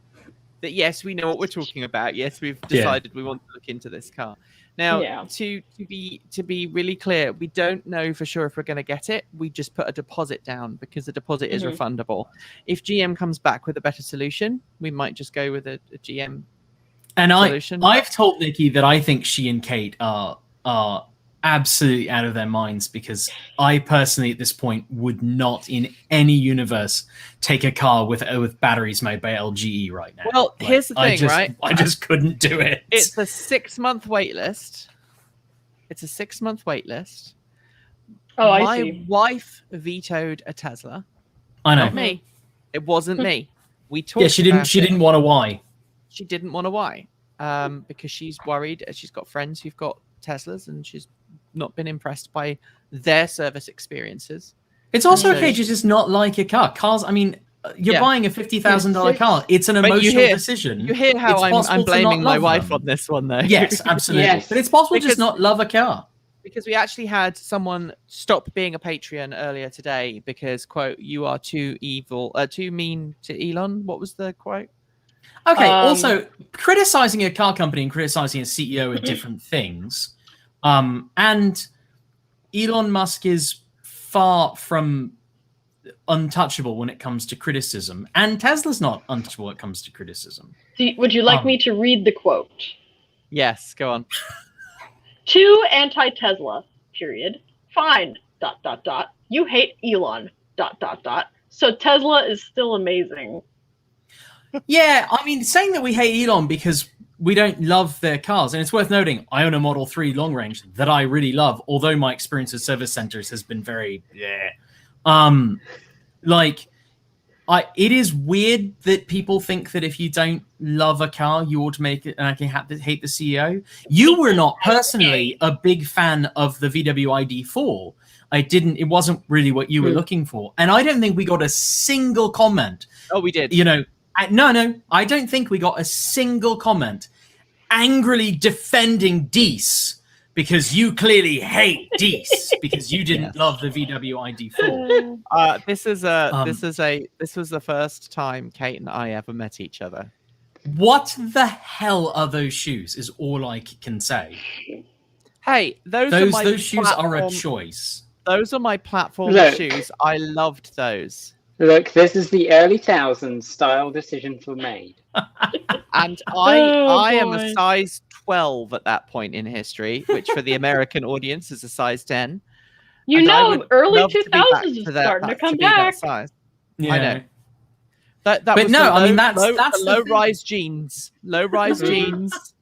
S1: that yes, we know what we're talking about. Yes, we've decided we want to look into this car. Now, to be really clear, we don't know for sure if we're going to get it. We just put a deposit down because the deposit is refundable. If GM comes back with a better solution, we might just go with a GM solution.
S4: I've told Nikki that I think she and Kate are absolutely out of their minds, because I personally at this point would not in any universe take a car with batteries made by LGE right now.
S1: Well, here's the thing, right?
S4: I just couldn't do it.
S1: It's a 6-month wait list.
S2: Oh, I
S1: My
S2: see.
S1: wife vetoed a Tesla.
S4: I know.
S1: Not me. It wasn't me. We talked.
S4: Yeah, she didn't want a why.
S1: She didn't want a why. Because she's worried. She's got friends who've got Teslas, and she's not been impressed by their service experiences.
S4: It's also okay to just not like a car. Cars, I mean, you're buying a $50,000 car. It's an emotional decision.
S1: You hear how I'm blaming my wife on this one, though.
S4: Yes, absolutely.
S5: Yes.
S4: But it's possible to just not love a car.
S1: Because we actually had someone stop being a Patreon earlier today because, quote, "You are too evil, too mean to Elon." What was the quote?
S4: Okay, also, criticizing a car company and criticizing a CEO are different things. And Elon Musk is far from untouchable when it comes to criticism. And Tesla's not untouchable when it comes to criticism.
S2: Would you like me to read the quote?
S1: Yes, go on.
S2: To anti-Tesla, period. Fine, ... You hate Elon, ... So Tesla is still amazing.
S4: Yeah, I mean, saying that we hate Elon because we don't love their cars, and it's worth noting, I own a Model 3 long range that I really love, although my experience with service centers has been very, it is weird that people think that if you don't love a car, you automatically hate the CEO. You were not personally a big fan of the VW ID4. It wasn't really what you were looking for. And I don't think we got a single comment.
S1: Oh, we did.
S4: No, I don't think we got a single comment angrily defending Dees because you clearly hate Dees because you didn't love the VW ID4.
S1: This was the first time Kate and I ever met each other.
S4: What the hell are those shoes? Is all I can say.
S1: Hey, those
S4: shoes are a choice.
S1: Those are my platform shoes. I loved those.
S5: Look, this is the early thousands style decisions were made.
S1: And I am a size 12 at that point in history, which for the American audience is a size 10.
S2: Early 2000s is starting to come back.
S4: Yeah.
S1: I know. That's low-rise jeans. Low-rise jeans.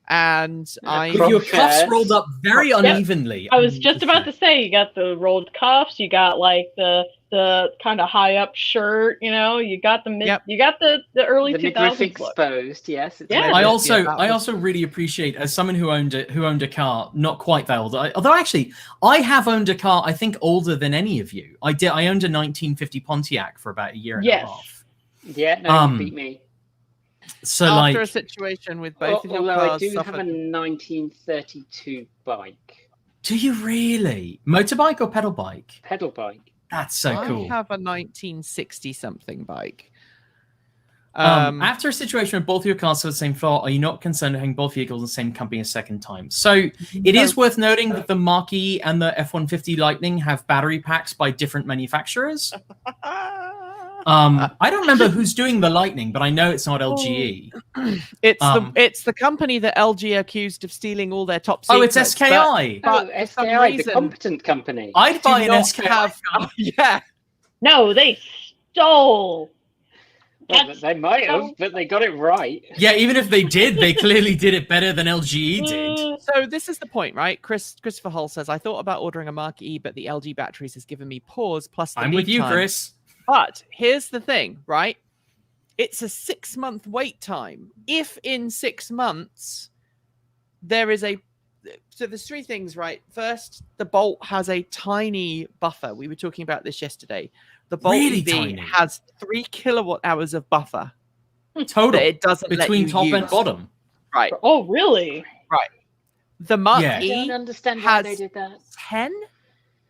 S1: And
S4: your cuffs rolled up very unevenly.
S2: I was just about to say, you got the rolled cuffs, you got like the kind of high up shirt, you got the early 2000s
S5: exposed. Yes.
S4: I also really appreciate, as someone who owned a car, not quite that old. Although actually, I have owned a car I think older than any of you. I owned a 1950 Pontiac for about a year and a half.
S5: Yeah, no, you beat me.
S4: So
S1: after a situation with both of your cars,
S5: I do have a 1932 bike.
S4: Do you really? Motorbike or pedal bike?
S5: Pedal bike.
S4: That's so cool.
S1: I have a 1960 something bike.
S4: After a situation where both of your cars are the same floor, are you not concerned having both vehicles in the same company a second time? So it is worth noting that the Mach-E and the F-150 Lightning have battery packs by different manufacturers. I don't remember who's doing the Lightning, but I know it's not LGE.
S1: It's the company that LG accused of stealing all their top secrets.
S4: Oh, it's SKI.
S5: But SKI, the competent company.
S4: I'd buy an SKI.
S1: Yeah.
S2: No, they stole.
S5: Well, they might have, but they got it right.
S4: Yeah, even if they did, they clearly did it better than LGE did.
S1: So this is the point, right? Christopher Hull says, I thought about ordering a Mach-E, but the LG batteries has given me pause. Plus,
S4: I'm with you,
S1: time.
S4: Chris.
S1: But here's the thing, right? It's a 6-month wait time. If in 6 months there is so there's 3 things, right? First, the Bolt has a tiny buffer. We were talking about this yesterday. The Bolt EV has 3 kilowatt hours of buffer.
S4: Total.
S1: It doesn't
S4: between top and bottom.
S1: Right.
S2: Oh, really?
S1: Right. The Mach-E
S5: I don't understand how they did that.
S1: 10?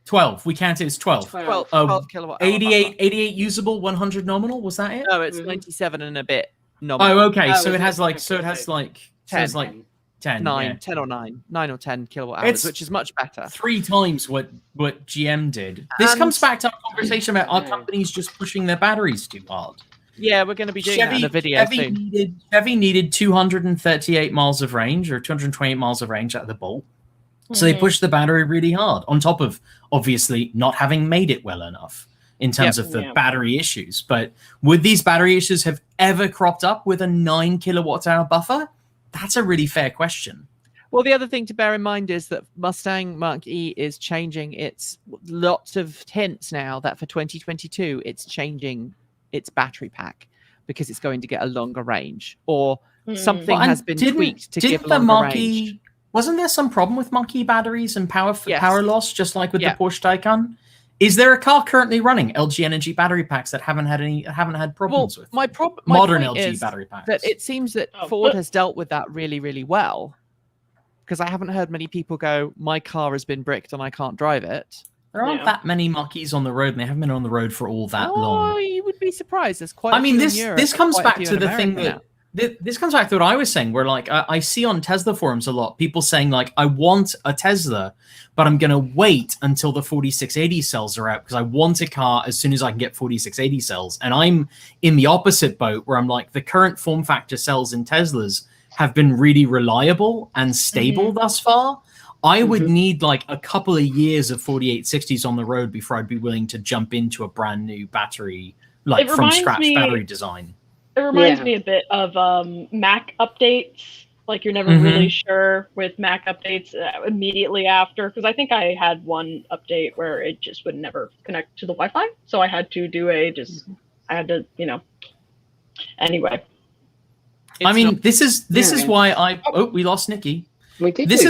S4: 12. We can't say it's 12.
S1: 12 kilowatt hour
S4: 88 usable, 100 nominal. Was that it?
S1: No, it's 97 and a bit. nominal.
S4: Oh, okay. So
S5: was
S4: it has
S5: it?
S4: like,
S5: Okay,
S4: so it has
S5: so
S4: like, so
S1: 10.
S4: it's like 10,
S1: 9
S4: yeah.
S1: 10 or 9 or 10 kilowatt hours,
S4: It's
S1: which is much better.
S4: 3 times what GM did. This
S1: And-
S4: comes back to our conversation about are
S5: Yeah.
S4: companies just pushing their batteries too hard.
S1: Yeah, we're going to be doing that in a video soon.
S4: Chevy needed 238 miles of range or 228 miles of range out of the Bolt. So they pushed the battery really hard, on top of obviously not having made it well enough in terms of the battery issues. But would these battery issues have ever cropped up with a 9 kilowatt hour buffer? That's a really fair question.
S1: Well, the other thing to bear in mind is that Mustang Mach-E is changing its lots of hints now that for 2022 it's changing its battery pack because it's going to get a longer range, or something has been tweaked to give longer range.
S4: Wasn't there some problem with Mach-E batteries and power loss, just like with the Porsche Taycan? Is there a car currently running LG Energy battery packs that haven't had problems with?
S1: My
S4: modern
S1: point
S4: LG
S1: is
S4: battery packs.
S1: that it seems that Ford has dealt with that really, really well. Because I haven't heard many people go, my car has been bricked and I can't drive it.
S4: There aren't that many Mach-E's on the road, and they haven't been on the road for all that long.
S1: Oh, you would be surprised. There's quite.
S4: This comes back to the thing that this comes back to what I was saying, where like I see on Tesla forums a lot people saying like, I want a Tesla, but I'm going to wait until the 4680 cells are out because I want a car as soon as I can get 4680 cells. And I'm in the opposite boat where I'm like, the current form factor cells in Teslas have been really reliable and stable thus far. I would need like a couple of years of 4860s on the road before I'd be willing to jump into a brand new battery, like from scratch battery design.
S2: It reminds me a bit of Mac updates. Like you're never really sure with Mac updates immediately after, because I think I had one update where it just would never connect to the Wi-Fi, so I had to do anyway.
S4: This is why we lost Nikki.
S5: We did.
S4: This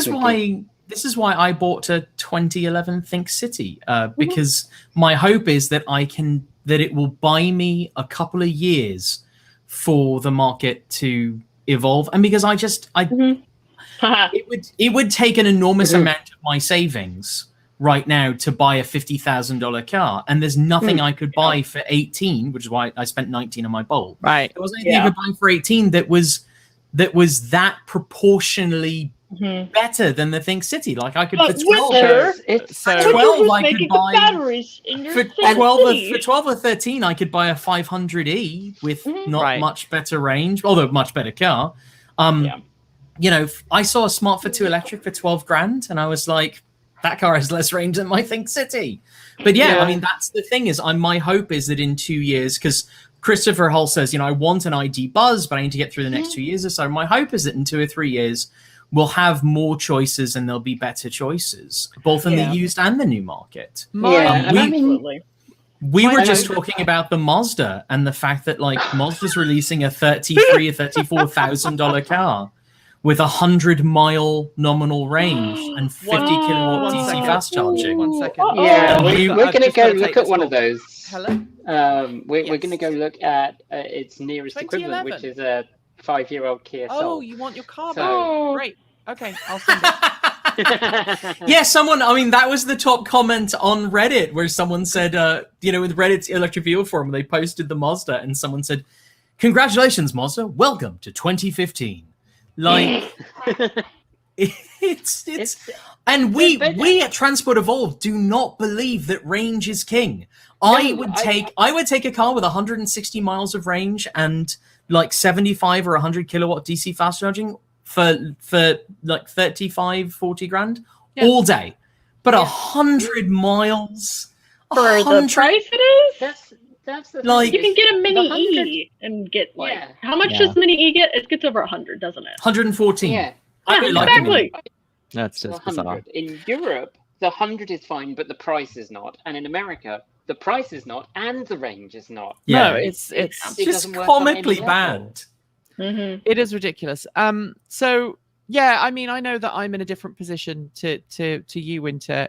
S4: is why I bought a 2011 Think City because my hope is that it will buy me a couple of years for the market to evolve, and because it would take an enormous amount of my savings right now to buy a $50,000 car, and there's nothing I could buy for 18, which is why I spent 19 on my Bolt.
S1: Right,
S4: there wasn't anything I could buy for 18 that was that proportionally better than the Think City. Like I could for 12.
S2: For
S4: 12 I could buy
S2: batteries in your
S4: for 12 or 13 I could buy a 500e with not much better range, although much better car. You know, I saw a Smart for 2 electric for 12 grand and I was like, that car has less range than my Think City. But I mean, that's the thing is my hope is that in 2 years, because Christopher Hull says, I want an ID Buzz, but I need to get through the next 2 years or so. My hope is that in 2 or 3 years, we'll have more choices and there'll be better choices, both in the used and the new market. We were just talking about the Mazda and the fact that like Mazda's releasing a $33,000 or $34,000 car with 100-mile nominal range and 50 kilowatt DC fast charging.
S1: 1 second.
S5: Yeah, we're going to go look at one of those.
S1: Hello?
S5: We're going to go look at its nearest equivalent, which is a 5-year-old Kia Soul.
S1: Oh, you want your car back? Great. Okay, I'll send it.
S4: Someone, that was the top comment on Reddit where someone said, with Reddit's electric vehicle forum, they posted the Mazda and someone said, congratulations, Mazda. Welcome to 2015. Like, it's and we at Transport Evolved do not believe that range is king. I would take a car with 160 miles of range and like 75 or 100 kilowatt DC fast charging for like 35, 40 grand all day. But 100 miles
S2: for the price it is?
S5: That's the
S2: like thing. You can get a Mini E and get like how much does Mini E get? It gets over 100, doesn't it?
S4: 114.
S2: Yeah, exactly.
S1: That's just bizarre.
S5: In Europe, the 100 is fine, but the price is not. And in America, the price is not, and the range is not.
S4: Yeah,
S1: no, it's
S4: just comically bad.
S1: It is ridiculous. So yeah, I mean, I know that I'm in a different position to you, Winter.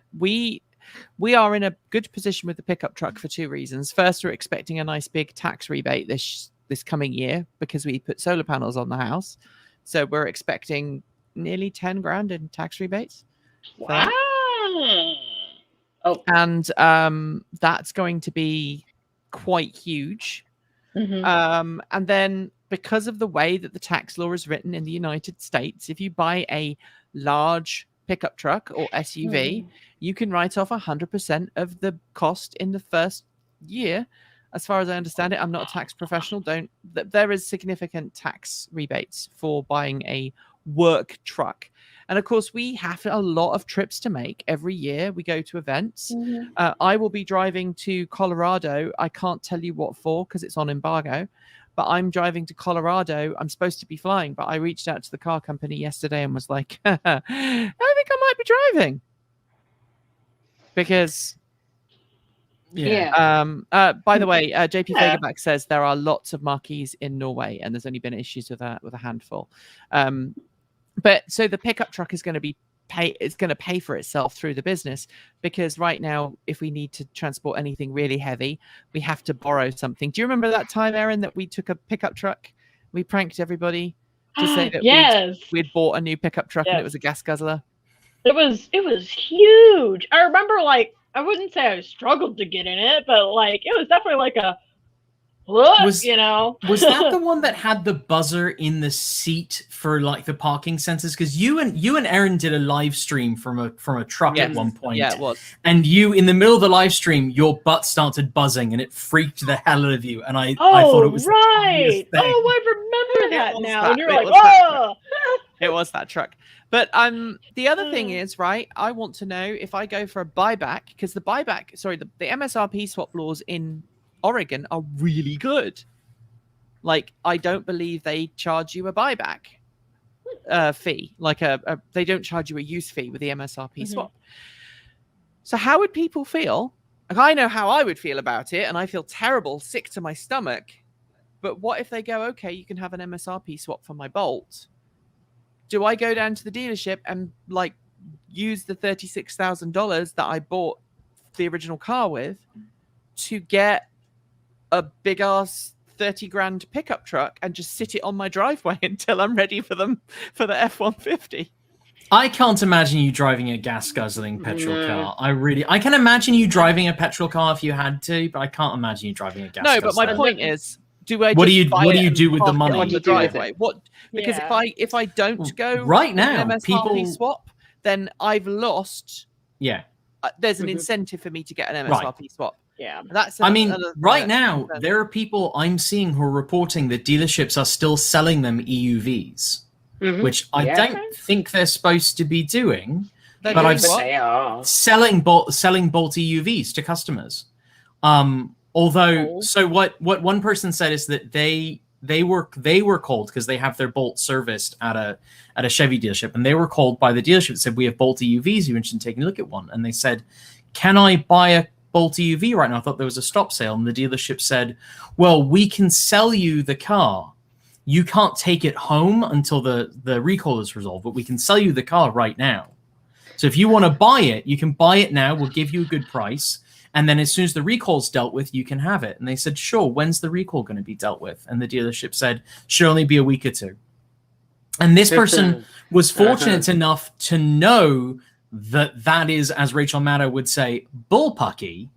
S1: We are in a good position with the pickup truck for 2 reasons. First, we're expecting a nice big tax rebate this coming year because we put solar panels on the house. So we're expecting nearly 10 grand in tax rebates.
S2: Wow.
S1: And that's going to be quite huge. And then because of the way that the tax law is written in the United States, if you buy a large pickup truck or SUV, you can write off 100% of the cost in the first year. As far as I understand it, I'm not a tax professional. There is significant tax rebates for buying a work truck. And of course, we have a lot of trips to make every year. We go to events. I will be driving to Colorado. I can't tell you what for because it's on embargo, but I'm driving to Colorado. I'm supposed to be flying, but I reached out to the car company yesterday and was like, I think I might be driving because... by the way, JP Fagerback says there are lots of marquees in Norway, and there's only been issues with a handful. But so the pickup truck is going to pay for itself through the business, because right now, if we need to transport anything really heavy, we have to borrow something. Do you remember that time, Erin, that we took a pickup truck? We pranked everybody to say that we'd bought a new pickup truck and it was a gas guzzler.
S2: It was huge. I remember, like, I wouldn't say I struggled to get in it, but like it was definitely like a look,
S4: Was that the one that had the buzzer in the seat for like the parking sensors? Because you and Erin did a live stream from a truck at one point.
S1: Yeah, it was.
S4: And you, in the middle of the live stream, your butt started buzzing and it freaked the hell out of you. And I thought it was
S2: right.
S4: The
S2: Oh, I remember that now. And you're like,
S1: oh, it was that truck. But the other thing is, right, I want to know if I go for a buyback, because the MSRP swap laws in Oregon are really good. Like, I don't believe they charge you a buyback fee. Like they don't charge you a use fee with the MSRP swap. So how would people feel? Like, I know how I would feel about it, and I feel terrible, sick to my stomach. But what if they go, okay, you can have an MSRP swap for my Bolt? Do I go down to the dealership and like use the $36,000 that I bought the original car with to get a big ass 30 grand pickup truck and just sit it on my driveway until I'm ready for the F-150?
S4: I can't imagine you driving a gas guzzling petrol car. I can imagine you driving a petrol car if you had to, but I can't imagine you driving a gas guzzling.
S1: No, but my point is, what
S4: do you do with the money
S1: on the driveway? Because if I don't go
S4: right now,
S1: MSRP swap, then I've lost.
S4: Yeah,
S1: there's an incentive for me to get an MSRP swap.
S2: Yeah,
S1: that's.
S4: Right now there are people I'm seeing who are reporting that dealerships are still selling them EUVs, which I don't think they're supposed to be doing. But
S5: they are
S4: selling Bolt EUVs to customers. Although, so what one person said is that they were called because they have their Bolt serviced at a Chevy dealership, and they were called by the dealership and said, we have Bolt EUVs, you're interested in taking a look at one? And they said, can I buy a Bolt EUV right now? I thought there was a stop sale. And the dealership said, well, we can sell you the car. You can't take it home until the recall is resolved, but we can sell you the car right now. So if you want to buy it, you can buy it now. We'll give you a good price. And then as soon as the recall's dealt with, you can have it. And they said, sure, when's the recall going to be dealt with? And the dealership said, should only be a week or two. And this person was fortunate enough to know that is, as Rachel Maddow would say, bullpucky,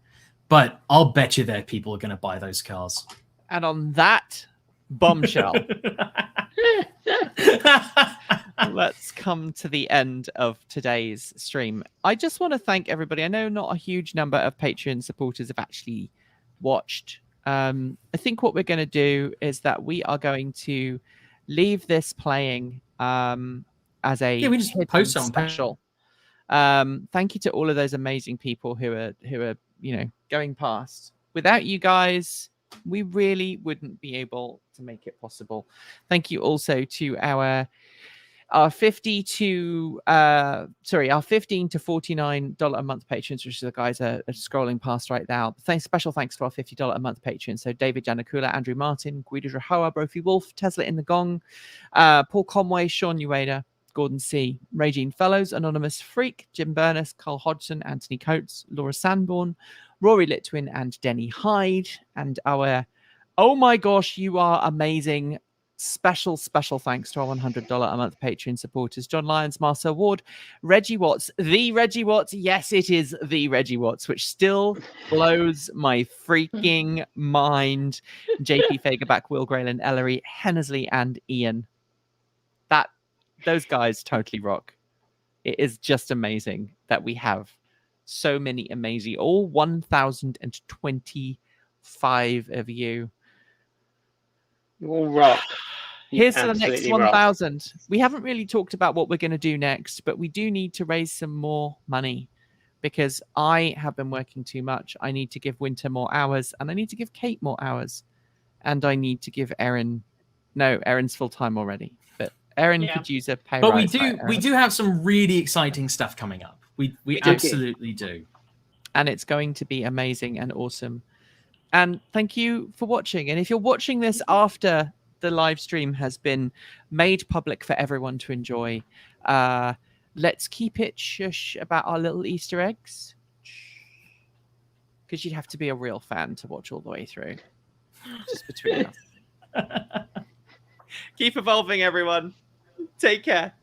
S4: but I'll bet you there people are going to buy those cars.
S1: And on that bombshell, let's come to the end of today's stream. I just want to thank everybody. I know not a huge number of Patreon supporters have actually watched. I think what we're going to do is that we are going to leave this playing as a
S4: we just post something
S1: special. Thank you to all of those amazing people who are going past. Without you guys, we really wouldn't be able to make it possible. Thank you also to our 15 to $49 a month patrons, which the guys are scrolling past right now. Special thanks to our $50 a month patrons. So David Janakula, Andrew Martin, Guido Rahoa, Brophy Wolf, Tesla in the Gong, Paul Conway, Sean Ueda, Gordon C, Regine Fellows, Anonymous Freak, Jim Burness, Carl Hodgson, Anthony Coates, Laura Sanborn, Rory Litwin, and Denny Hyde, and our oh my gosh, you are amazing special thanks to our $100 a month Patreon supporters: John Lyons, Marcel Ward, Reggie Watts, the Reggie Watts. Yes, it is the Reggie Watts, which still blows my freaking mind. JP Fagerback, Will Grayland, Ellery, Hennesley, and Ian. Those guys totally rock. It is just amazing that we have so many amazing, all 1,025 of you.
S5: You all rock.
S1: Here's to the next 1,000. We haven't really talked about what we're going to do next, but we do need to raise some more money because I have been working too much. I need to give Winter more hours, and I need to give Kate more hours, and I need to give Erin. No, Erin's full time already, but Erin could use a pay
S4: but
S1: rise.
S4: We do have some really exciting stuff coming up. We absolutely do.
S1: And it's going to be amazing and awesome. And thank you for watching. And if you're watching this after the live stream has been made public for everyone to enjoy, let's keep it shush about our little Easter eggs. Because you'd have to be a real fan to watch all the way through. Just between us. Keep evolving, everyone. Take care.